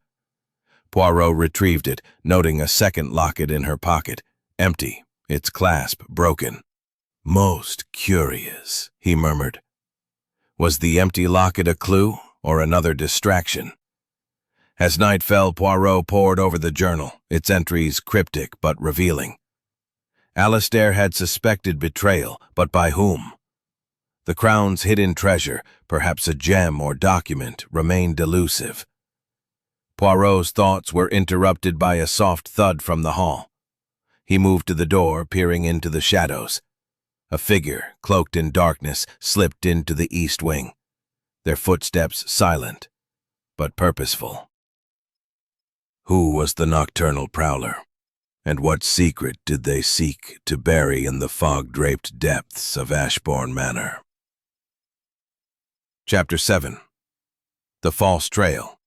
Poirot retrieved it, noting a second locket in her pocket, empty, its clasp broken. Most curious, he murmured. Was the empty locket a clue or another distraction? As night fell, Poirot pored over the journal, its entries cryptic but revealing. Alastair had suspected betrayal, but by whom? The crown's hidden treasure, perhaps a gem or document, remained elusive. Poirot's thoughts were interrupted by a soft thud from the hall. He moved to the door, peering into the shadows. A figure, cloaked in darkness, slipped into the east wing, their footsteps silent, but purposeful. Who was the nocturnal prowler, and what secret did they seek to bury in the fog-draped depths of Ashbourne Manor? Chapter 7. The False Trail.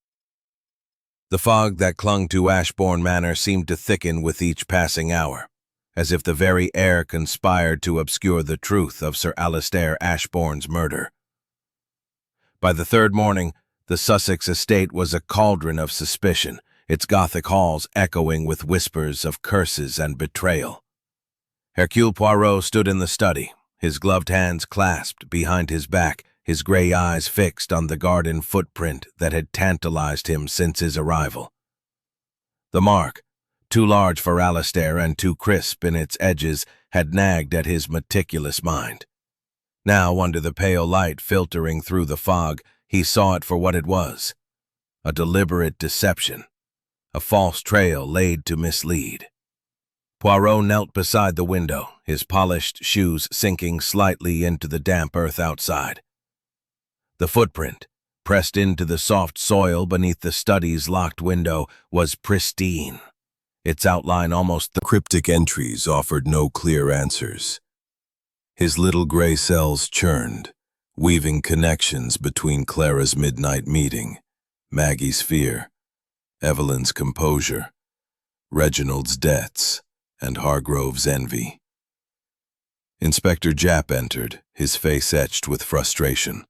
The fog that clung to Ashbourne Manor seemed to thicken with each passing hour, as if the very air conspired to obscure the truth of Sir Alastair Ashbourne's murder. By the third morning, the Sussex estate was a cauldron of suspicion, its Gothic halls echoing with whispers of curses and betrayal. Hercule Poirot stood in the study, his gloved hands clasped behind his back, his gray eyes fixed on the garden footprint that had tantalized him since his arrival. The mark, too large for Alastair and too crisp in its edges, had nagged at his meticulous mind. Now, under the pale light filtering through the fog, he saw it for what it was: a deliberate deception, a false trail laid to mislead. Poirot knelt beside the window, his polished shoes sinking slightly into the damp earth outside. The footprint, pressed into the soft soil beneath the study's locked window, was pristine. Its outline almost the cryptic entries offered no clear answers. His little gray cells churned, weaving connections between Clara's midnight meeting, Maggie's fear, Evelyn's composure, Reginald's debts, and Hargrove's envy. Inspector Japp entered, his face etched with frustration.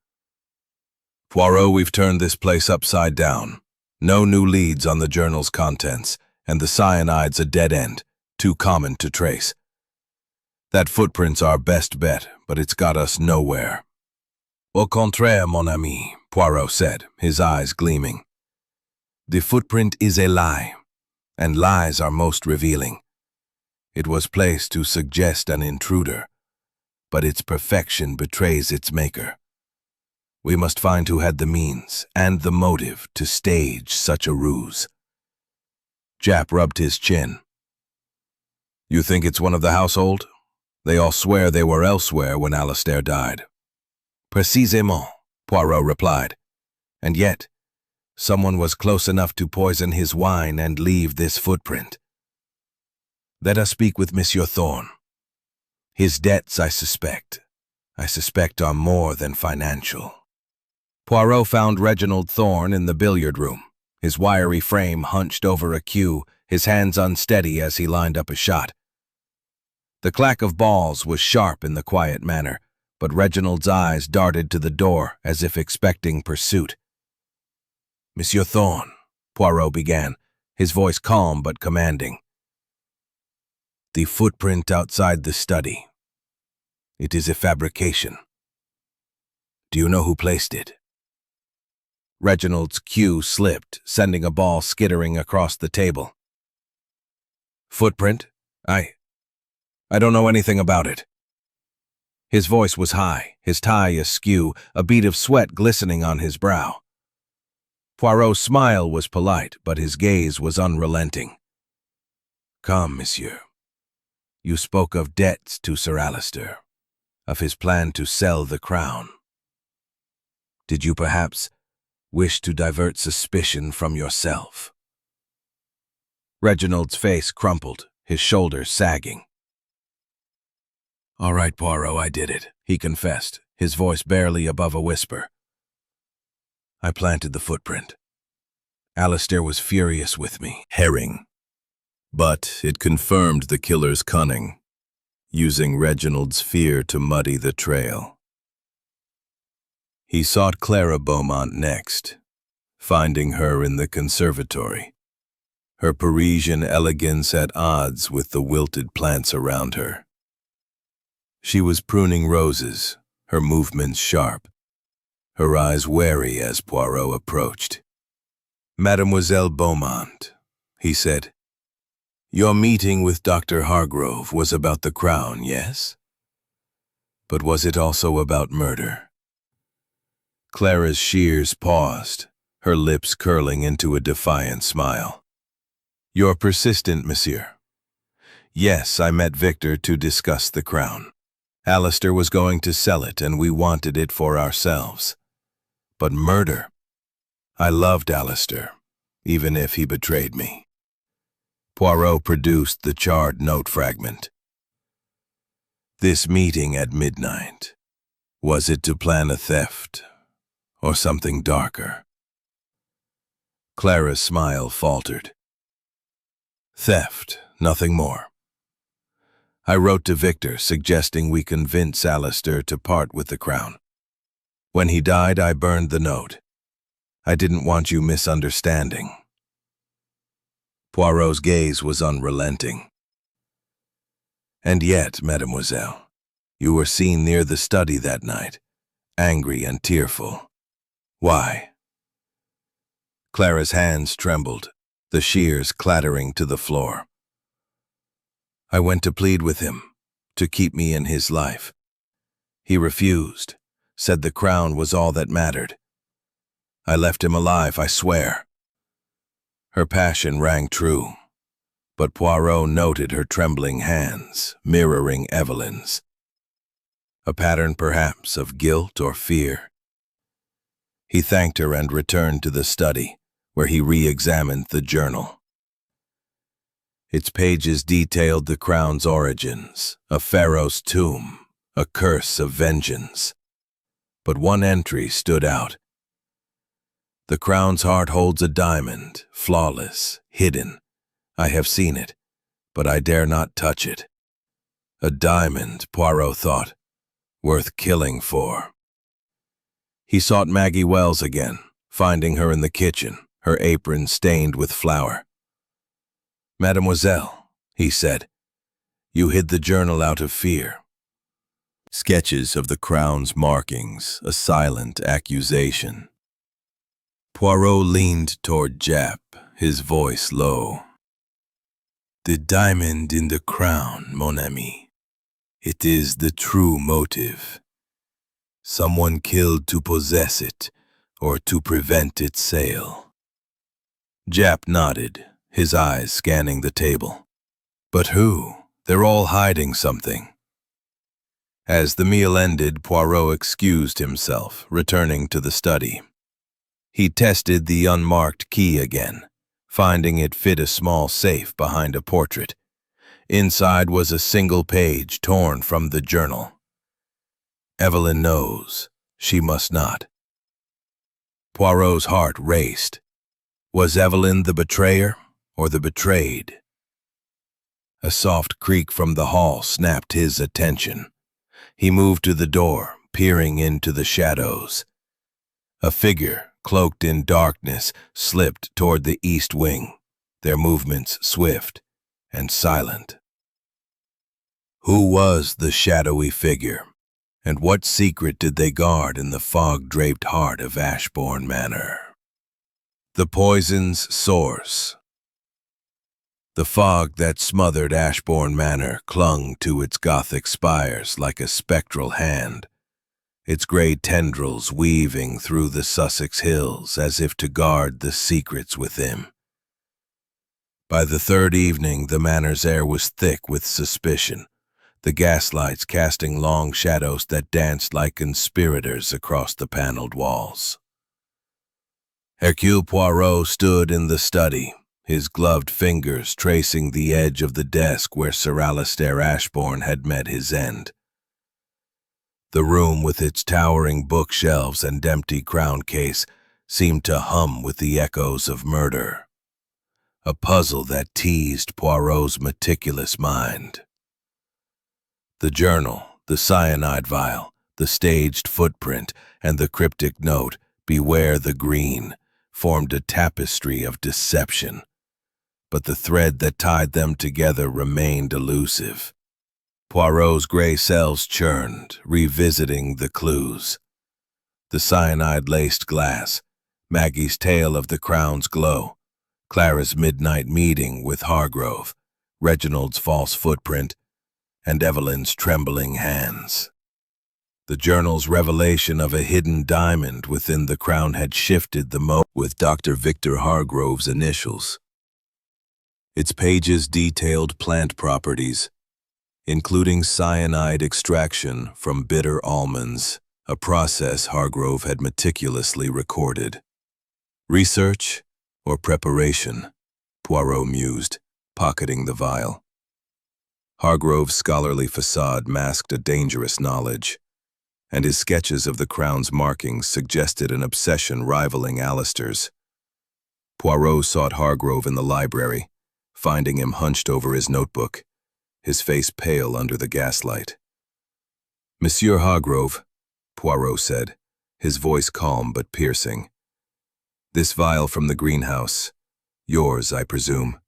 "Poirot, we've turned this place upside down. No new leads on the journal's contents, and the cyanide's a dead end, too common to trace. That footprint's our best bet, but it's got us nowhere." "Au contraire, mon ami," Poirot said, his eyes gleaming. "The footprint is a lie, and lies are most revealing. It was placed to suggest an intruder, but its perfection betrays its maker. We must find who had the means and the motive to stage such a ruse." Japp rubbed his chin. "You think it's one of the household? They all swear they were elsewhere when Alastair died." "Précisément," Poirot replied. "And yet, someone was close enough to poison his wine and leave this footprint. Let us speak with Monsieur Thorne. His debts, I suspect, are more than financial." Poirot found Reginald Thorne in the billiard room, his wiry frame hunched over a cue, his hands unsteady as he lined up a shot. The clack of balls was sharp in the quiet manner, but Reginald's eyes darted to the door as if expecting pursuit. "Monsieur Thorne," Poirot began, his voice calm but commanding. "The footprint outside the study. It is a fabrication. Do you know who placed it?" Reginald's cue slipped, sending a ball skittering across the table. "Footprint? I don't know anything about it." His voice was high, his tie askew, a bead of sweat glistening on his brow. Poirot's smile was polite, but his gaze was unrelenting. "Come, monsieur. You spoke of debts to Sir Alastair, of his plan to sell the crown. Did you perhaps wish to divert suspicion from yourself?" Reginald's face crumpled, his shoulders sagging. "All right, Poirot, I did it," he confessed, his voice barely above a whisper. "I planted the footprint. Alastair was furious with me." Herring. But it confirmed the killer's cunning, using Reginald's fear to muddy the trail. He sought Clara Beaumont next, finding her in the conservatory, her Parisian elegance at odds with the wilted plants around her. She was pruning roses, her movements sharp, her eyes wary as Poirot approached. "Mademoiselle Beaumont," he said, "your meeting with Dr. Hargrove was about the crown, yes? But was it also about murder?" Clara's shears paused, her lips curling into a defiant smile. "You're persistent, monsieur. Yes, I met Victor to discuss the crown. Alistair was going to sell it, and we wanted it for ourselves. But murder? I loved Alistair, even if he betrayed me." Poirot produced the charred note fragment. "This meeting at midnight, was it to plan a theft, or something darker?" Clara's smile faltered. "Theft, nothing more. I wrote to Victor suggesting we convince Alistair to part with the crown. When he died, I burned the note. I didn't want you misunderstanding." Poirot's gaze was unrelenting. "And yet, mademoiselle, you were seen near the study that night, angry and tearful. Why?" Clara's hands trembled, the shears clattering to the floor. "I went to plead with him, to keep me in his life. He refused, said the crown was all that mattered. I left him alive, I swear." Her passion rang true, but Poirot noted her trembling hands, mirroring Evelyn's. A pattern, perhaps, of guilt or fear. He thanked her and returned to the study, where he re-examined the journal. Its pages detailed the crown's origins, a pharaoh's tomb, a curse of vengeance. But one entry stood out. "The crown's heart holds a diamond, flawless, hidden. I have seen it, but I dare not touch it." A diamond, Poirot thought, worth killing for. He sought Maggie Wells again, finding her in the kitchen, her apron stained with flour. "Mademoiselle," he said, "you hid the journal out of fear." Sketches of the crown's markings, a silent accusation. Poirot leaned toward Jap, his voice low. "The diamond in the crown, mon ami. It is the true motive. Someone killed to possess it, or to prevent its sale." Jap nodded, his eyes scanning the table. "But who? They're all hiding something." As the meal ended, Poirot excused himself, returning to the study. He tested the unmarked key again, finding it fit a small safe behind a portrait. Inside was a single page torn from the journal. "Evelyn knows. She must not." Poirot's heart raced. Was Evelyn the betrayer, or the betrayed? A soft creak from the hall snapped his attention. He moved to the door, peering into the shadows. A figure, cloaked in darkness, slipped toward the east wing, their movements swift and silent. Who was the shadowy figure, and what secret did they guard in the fog-draped heart of Ashbourne Manor? The poison's source. The fog that smothered Ashbourne Manor clung to its Gothic spires like a spectral hand, its gray tendrils weaving through the Sussex hills as if to guard the secrets within. By the third evening, the manor's air was thick with suspicion, the gaslights casting long shadows that danced like conspirators across the paneled walls. Hercule Poirot stood in the study, his gloved fingers tracing the edge of the desk where Sir Alistair Ashbourne had met his end. The room, with its towering bookshelves and empty crown case, seemed to hum with the echoes of murder, a puzzle that teased Poirot's meticulous mind. The journal, the cyanide vial, the staged footprint, and the cryptic note, "Beware the green," formed a tapestry of deception, but the thread that tied them together remained elusive. Poirot's gray cells churned, revisiting the clues. The cyanide-laced glass, Maggie's tale of the crown's glow, Clara's midnight meeting with Hargrove, Reginald's false footprint, and Evelyn's trembling hands. The journal's revelation of a hidden diamond within the crown had shifted the mood with Dr. Victor Hargrove's initials. Its pages detailed plant properties, including cyanide extraction from bitter almonds, a process Hargrove had meticulously recorded. Research or preparation? Poirot mused, pocketing the vial. Hargrove's scholarly facade masked a dangerous knowledge, and his sketches of the crown's markings suggested an obsession rivaling Alistair's. Poirot sought Hargrove in the library, finding him hunched over his notebook, his face pale under the gaslight. "Monsieur Hargrove," Poirot said, his voice calm but piercing. "This vial from the greenhouse. Yours, I presume."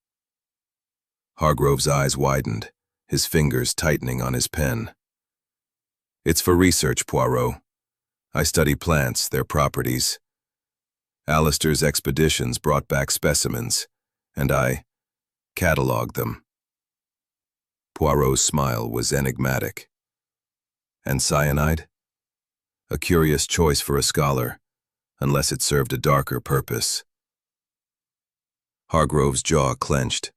Hargrove's eyes widened, his fingers tightening on his pen. "It's for research, Poirot. I study plants, their properties. Alistair's expeditions brought back specimens, and I catalogued them." Poirot's smile was enigmatic. "And cyanide? A curious choice for a scholar, unless it served a darker purpose." Hargrove's jaw clenched.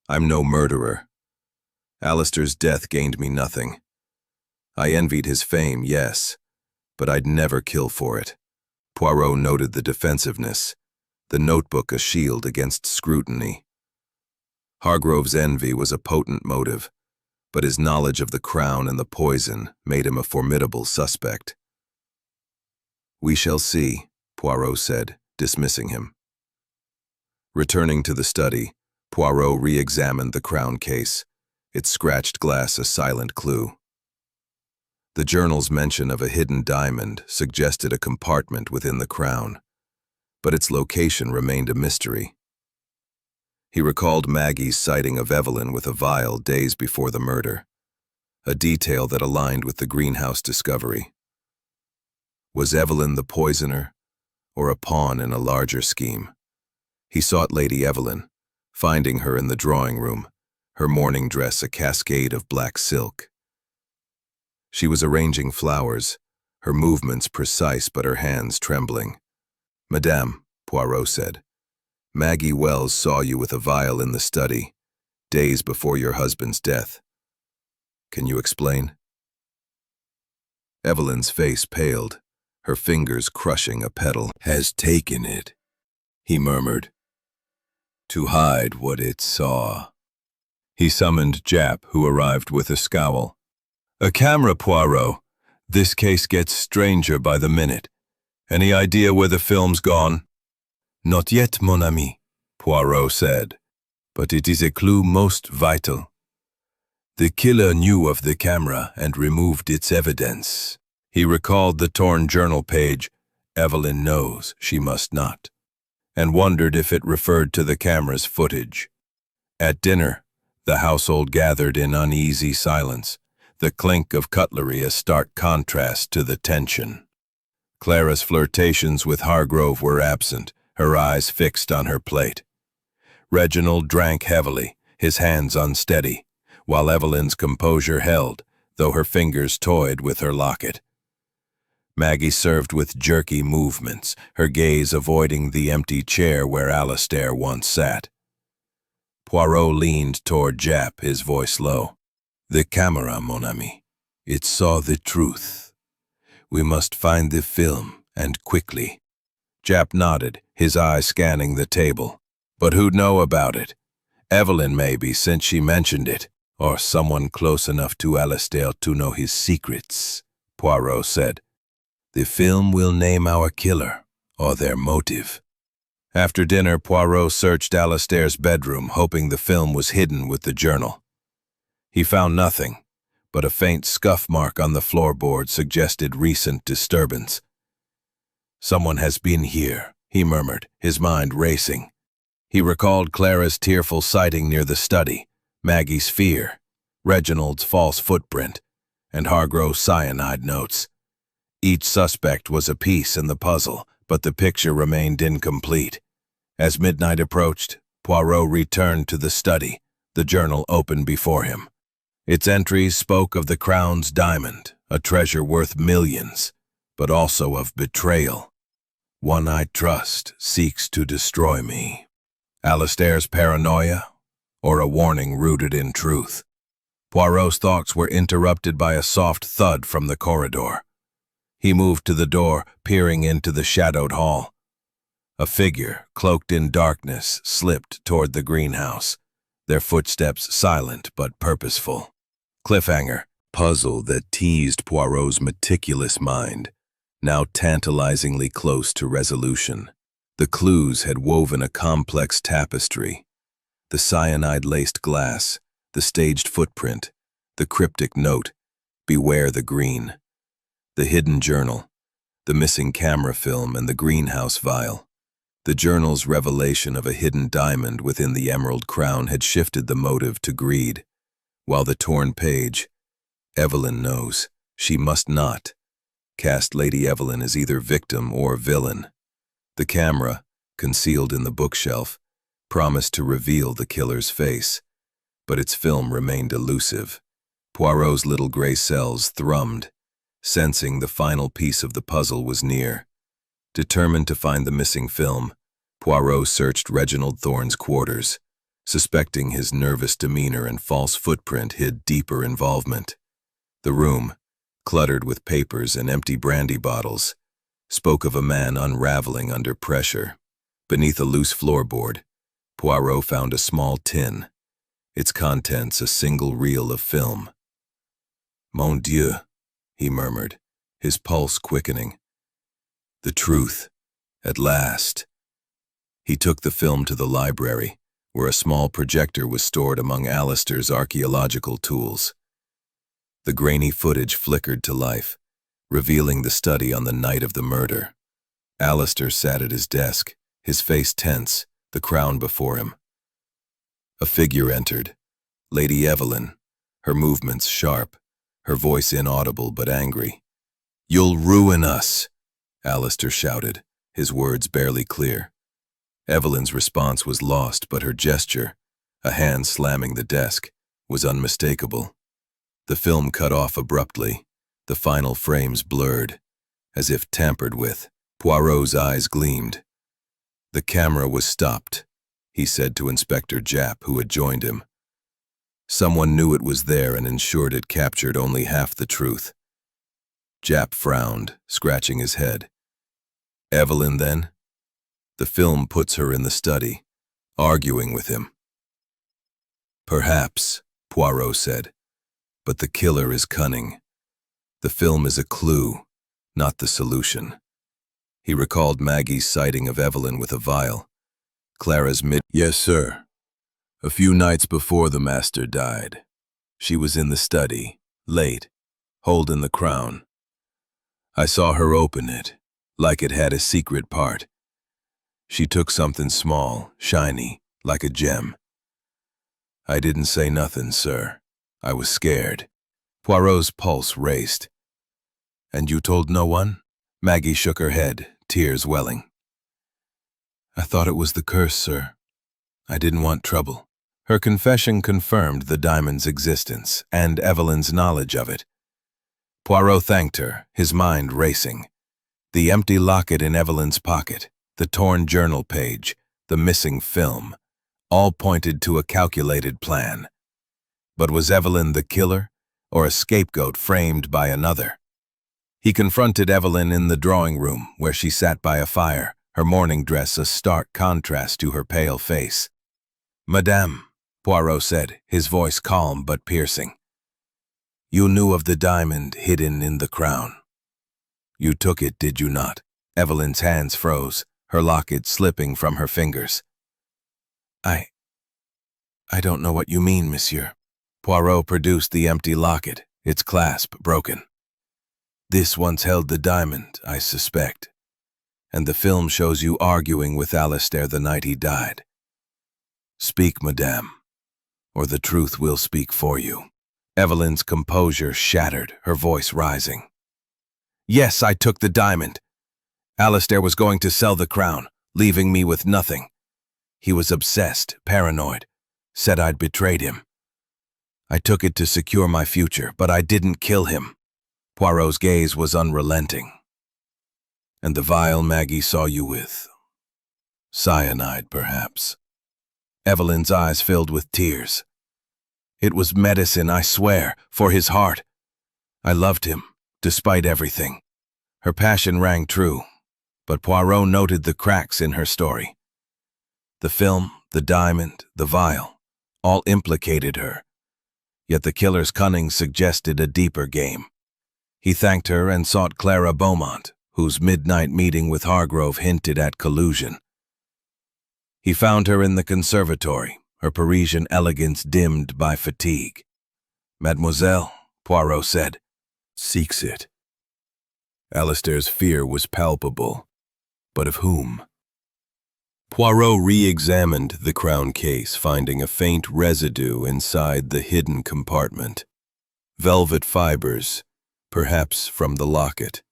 "I'm no murderer. Alistair's death gained me nothing. I envied his fame, yes, but I'd never kill for it." Poirot noted the defensiveness, the notebook a shield against scrutiny. Hargrove's envy was a potent motive, but his knowledge of the crown and the poison made him a formidable suspect. "We shall see," Poirot said, dismissing him. Returning to the study, Poirot re-examined the crown case, its scratched glass a silent clue. The journal's mention of a hidden diamond suggested a compartment within the crown, but its location remained a mystery. He recalled Maggie's sighting of Evelyn with a vial days before the murder, a detail that aligned with the greenhouse discovery. Was Evelyn the poisoner, or a pawn in a larger scheme? He sought Lady Evelyn, finding her in the drawing room, her morning dress a cascade of black silk. She was arranging flowers, her movements precise but her hands trembling. "Madame," Poirot said, "Maggie Wells saw you with a vial in the study, days before your husband's death. Can you explain?" Evelyn's face paled, her fingers crushing a petal. "Has taken it," he murmured, "to hide what it saw." He summoned Jap, who arrived with a scowl. "A camera, Poirot. This case gets stranger by the minute. Any idea where the film's gone?" "Not yet, mon ami," Poirot said, "but it is a clue most vital. The killer knew of the camera and removed its evidence." He recalled the torn journal page, "Evelyn knows, she must not," and wondered if it referred to the camera's footage. At dinner, the household gathered in uneasy silence, the clink of cutlery a stark contrast to the tension. Clara's flirtations with Hargrove were absent, her eyes fixed on her plate. Reginald drank heavily, his hands unsteady, while Evelyn's composure held, though her fingers toyed with her locket. Maggie served with jerky movements, her gaze avoiding the empty chair where Alistair once sat. Poirot leaned toward Jap, his voice low. "The camera, mon ami. It saw the truth. We must find the film, and quickly." Jap nodded, his eyes scanning the table. "But who'd know about it? Evelyn maybe, since she mentioned it, or someone close enough to Alistair to know his secrets," Poirot said. "The film will name our killer, or their motive." After dinner, Poirot searched Alistair's bedroom, hoping the film was hidden with the journal. He found nothing, but a faint scuff mark on the floorboard suggested recent disturbance. "Someone has been here," he murmured, his mind racing. He recalled Clara's tearful sighting near the study, Maggie's fear, Reginald's false footprint, and Hargrove's cyanide notes. Each suspect was a piece in the puzzle, but the picture remained incomplete. As midnight approached, Poirot returned to the study, the journal open before him. Its entries spoke of the Crown's diamond, a treasure worth millions, but also of betrayal. One I trust seeks to destroy me. Alistair's paranoia, or a warning rooted in truth? Poirot's thoughts were interrupted by a soft thud from the corridor. He moved to the door, peering into the shadowed hall. A figure, cloaked in darkness, slipped toward the greenhouse, their footsteps silent but purposeful. Cliffhanger, puzzle that teased Poirot's meticulous mind, now tantalizingly close to resolution. The clues had woven a complex tapestry. The cyanide-laced glass, the staged footprint, the cryptic note, "Beware the green." The hidden journal, the missing camera film, and the greenhouse vial. The journal's revelation of a hidden diamond within the emerald crown had shifted the motive to greed, while the torn page, "Evelyn knows, she must not," cast Lady Evelyn as either victim or villain. The camera, concealed in the bookshelf, promised to reveal the killer's face, but its film remained elusive. Poirot's little gray cells thrummed, sensing the final piece of the puzzle was near. Determined to find the missing film, Poirot searched Reginald Thorne's quarters, suspecting his nervous demeanor and false footprint hid deeper involvement. The room, cluttered with papers and empty brandy bottles, spoke of a man unraveling under pressure. Beneath a loose floorboard, Poirot found a small tin, its contents a single reel of film. "Mon Dieu," he murmured, his pulse quickening. The truth, at last. He took the film to the library, where a small projector was stored among Alistair's archaeological tools. The grainy footage flickered to life, revealing the study on the night of the murder. Alistair sat at his desk, his face tense, the crown before him. A figure entered, Lady Evelyn, her movements sharp, her voice inaudible but angry. "You'll ruin us," Alistair shouted, his words barely clear. Evelyn's response was lost, but her gesture, a hand slamming the desk, was unmistakable. The film cut off abruptly, the final frames blurred, as if tampered with. Poirot's eyes gleamed. "The camera was stopped," he said to Inspector Japp, who had joined him. Someone knew it was there and ensured it captured only half the truth. Japp frowned, scratching his head. "Evelyn, then? The film puts her in the study, arguing with him." "Perhaps," Poirot said, "but the killer is cunning. The film is a clue, not the solution." He recalled Maggie's sighting of Evelyn with a vial. Clara's "Yes, sir. A few nights before the master died. She was in the study, late, holding the crown. I saw her open it, like it had a secret part. She took something small, shiny, like a gem. I didn't say nothing, sir. I was scared." Poirot's pulse raced. "And you told no one?" Maggie shook her head, tears welling. "I thought it was the curse, sir. I didn't want trouble." Her confession confirmed the diamond's existence and Evelyn's knowledge of it. Poirot thanked her, his mind racing. The empty locket in Evelyn's pocket, the torn journal page, the missing film, all pointed to a calculated plan. But was Evelyn the killer, or a scapegoat framed by another? He confronted Evelyn in the drawing room, where she sat by a fire, her morning dress a stark contrast to her pale face. "Madame," Poirot said, his voice calm but piercing, "you knew of the diamond hidden in the crown. You took it, did you not?" Evelyn's hands froze, her locket slipping from her fingers. I don't know what you mean, monsieur." Poirot produced the empty locket, its clasp broken. "This once held the diamond, I suspect, and the film shows you arguing with Alistair the night he died. Speak, madame, or the truth will speak for you." Evelyn's composure shattered, her voice rising. Yes, I took the diamond. Alistair was going to sell the crown, leaving me with nothing. He was obsessed, paranoid, said I'd betrayed him. I took it to secure my future, but I didn't kill him. Poirot's gaze was unrelenting. And the vial Maggie saw you with? Cyanide, perhaps. Evelyn's eyes filled with tears. It was medicine, I swear, for his heart. I loved him, despite everything. Her passion rang true, but Poirot noted the cracks in her story. The film, the diamond, the vial, all implicated her. Yet the killer's cunning suggested a deeper game. He thanked her and sought Clara Beaumont, whose midnight meeting with Hargrove hinted at collusion. He found her in the conservatory, her Parisian elegance dimmed by fatigue. Mademoiselle, Poirot said, seeks it. Alistair's fear was palpable, but of whom? Poirot re-examined the crown case, finding a faint residue inside the hidden compartment. Velvet fibers, perhaps from the locket.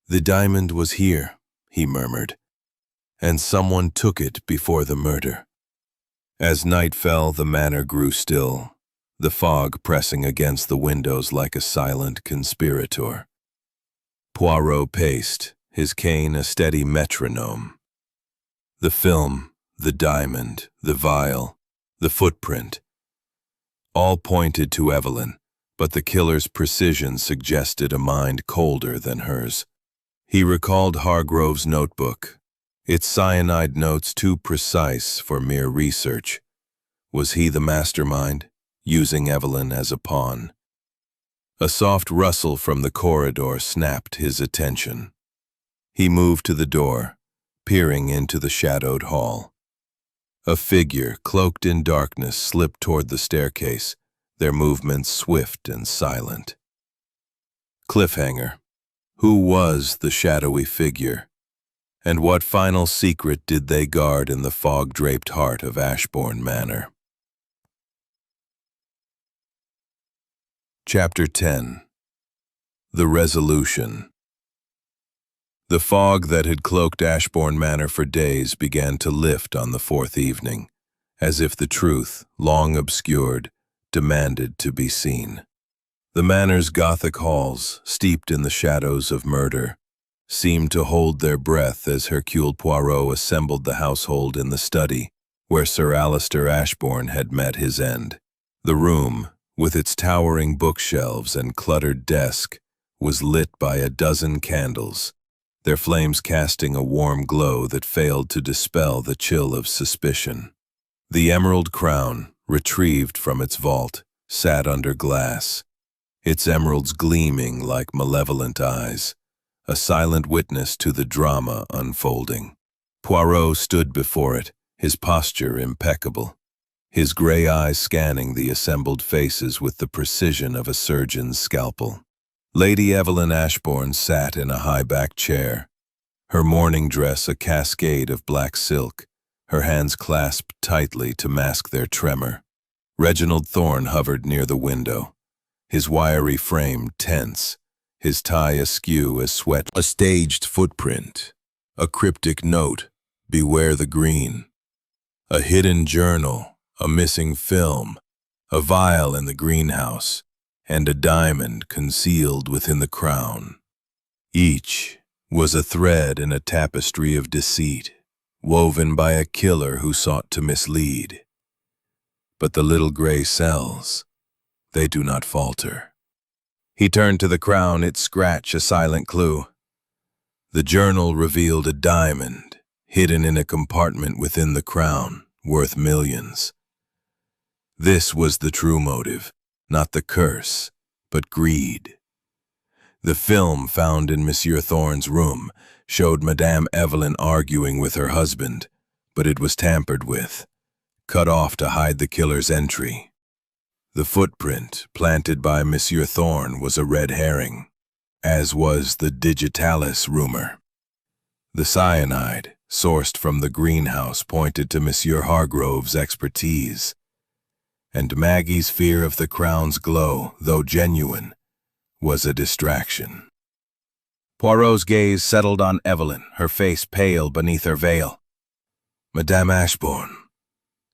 The diamond was here, he murmured, and someone took it before the murder. As night fell, the manor grew still, the fog pressing against the windows like a silent conspirator. Poirot paced, his cane a steady metronome. The film, the diamond, the vial, the footprint, all pointed to Evelyn, but the killer's precision suggested a mind colder than hers. He recalled Hargrove's notebook, its cyanide notes too precise for mere research. Was he the mastermind, using Evelyn as a pawn? A soft rustle from the corridor snapped his attention. He moved to the door, peering into the shadowed hall. A figure, cloaked in darkness, slipped toward the staircase, their movements swift and silent. Cliffhanger. Who was the shadowy figure? And what final secret did they guard in the fog-draped heart of Ashbourne Manor? Chapter 10. The Resolution. The fog that had cloaked Ashbourne Manor for days began to lift on the fourth evening, as if the truth, long obscured, demanded to be seen. The manor's Gothic halls, steeped in the shadows of murder, seemed to hold their breath as Hercule Poirot assembled the household in the study, where Sir Alistair Ashbourne had met his end. The room, with its towering bookshelves and cluttered desk, was lit by a dozen candles, their flames casting a warm glow that failed to dispel the chill of suspicion. The emerald crown, retrieved from its vault, sat under glass, its emeralds gleaming like malevolent eyes, a silent witness to the drama unfolding. Poirot stood before it, his posture impeccable, his gray eyes scanning the assembled faces with the precision of a surgeon's scalpel. Lady Evelyn Ashbourne sat in a high-backed chair, her mourning dress a cascade of black silk, her hands clasped tightly to mask their tremor. Reginald Thorne hovered near the window, his wiry frame tense, his tie askew as sweat. A staged footprint, a cryptic note, beware the green. A hidden journal, a missing film, a vial in the greenhouse, and a diamond concealed within the crown. Each was a thread in a tapestry of deceit, woven by a killer who sought to mislead. But the little gray cells, they do not falter. He turned to the crown, its scratch a silent clue. The journal revealed a diamond, hidden in a compartment within the crown, worth millions. This was the true motive, not the curse, but greed. The film found in Monsieur Thorne's room showed Madame Evelyn arguing with her husband, but it was tampered with, cut off to hide the killer's entry. The footprint planted by Monsieur Thorne was a red herring, as was the digitalis rumor. The cyanide, sourced from the greenhouse, pointed to Monsieur Hargrove's expertise. And Maggie's fear of the crown's glow, though genuine, was a distraction. Poirot's gaze settled on Evelyn, her face pale beneath her veil. Madame Ashbourne,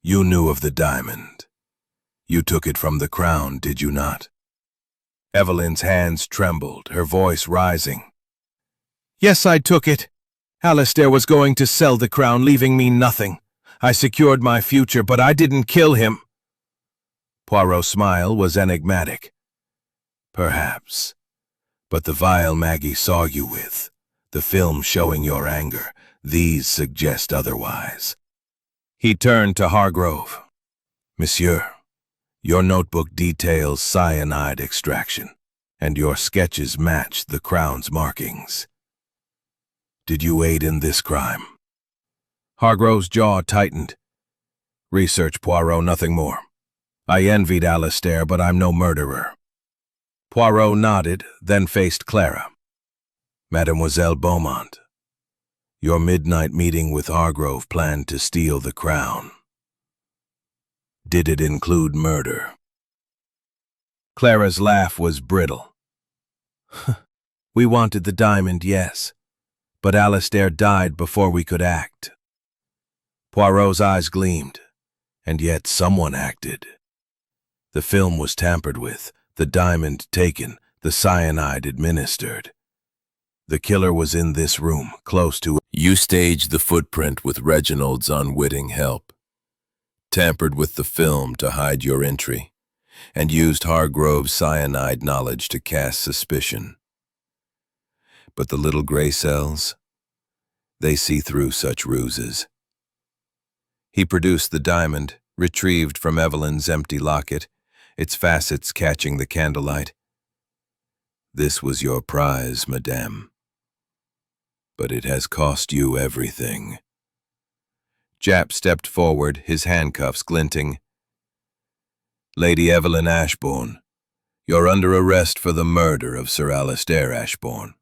you knew of the diamond. You took it from the crown, did you not? Evelyn's hands trembled, her voice rising. Yes, I took it. Alistair was going to sell the crown, leaving me nothing. I secured my future, but I didn't kill him. Poirot's smile was enigmatic. Perhaps. But the vial Maggie saw you with, the film showing your anger, these suggest otherwise. He turned to Hargrove. Monsieur, your notebook details cyanide extraction, and your sketches match the crown's markings. Did you aid in this crime? Hargrove's jaw tightened. Research, Poirot, nothing more. I envied Alistair, but I'm no murderer. Poirot nodded, then faced Clara. Mademoiselle Beaumont, your midnight meeting with Hargrove planned to steal the crown. Did it include murder? Clara's laugh was brittle. We wanted the diamond, yes, but Alistair died before we could act. Poirot's eyes gleamed, and yet someone acted. The film was tampered with, the diamond taken, the cyanide administered. The killer was in this room, close to it. You staged the footprint with Reginald's unwitting help, tampered with the film to hide your entry, and used Hargrove's cyanide knowledge to cast suspicion. But the little gray cells, they see through such ruses. He produced the diamond, retrieved from Evelyn's empty locket, its facets catching the candlelight. This was your prize, madame. But it has cost you everything. Japp stepped forward, his handcuffs glinting. Lady Evelyn Ashbourne, you're under arrest for the murder of Sir Alistair Ashbourne.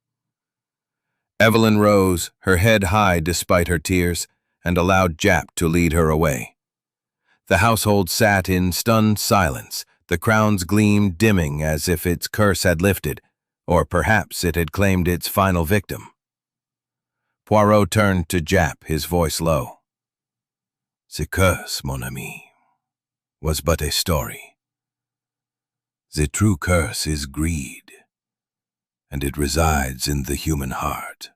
Evelyn rose, her head high despite her tears, and allowed Japp to lead her away. The household sat in stunned silence, the crown's gleam dimming as if its curse had lifted, or perhaps it had claimed its final victim. Poirot turned to Japp, his voice low. The curse, mon ami, was but a story. The true curse is greed, and it resides in the human heart.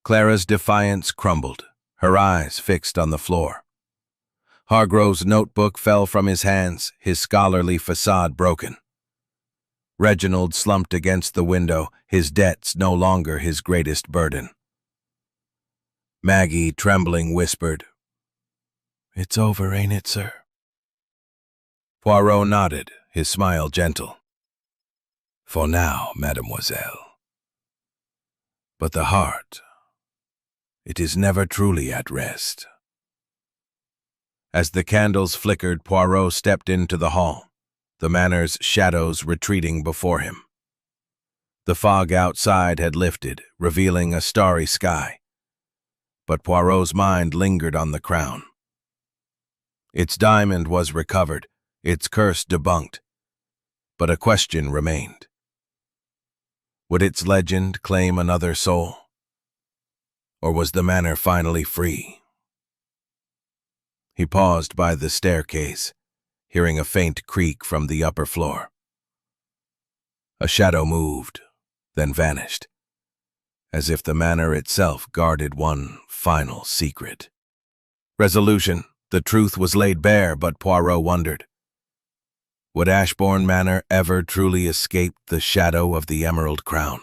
Clara's defiance crumbled, her eyes fixed on the floor. Hargrove's notebook fell from his hands, his scholarly facade broken. Reginald slumped against the window, his debts no longer his greatest burden. Maggie, trembling, whispered, "It's over, ain't it, sir?" Poirot nodded, his smile gentle. "For now, mademoiselle. But the heart, it is never truly at rest." As the candles flickered, Poirot stepped into the hall, the manor's shadows retreating before him. The fog outside had lifted, revealing a starry sky, but Poirot's mind lingered on the crown. Its diamond was recovered, its curse debunked, but a question remained. Would its legend claim another soul? Or was the manor finally free? He paused by the staircase, hearing a faint creak from the upper floor. A shadow moved, then vanished, as if the manor itself guarded one final secret. Resolution, the truth was laid bare, but Poirot wondered. Would Ashbourne Manor ever truly escape the shadow of the Emerald Crown?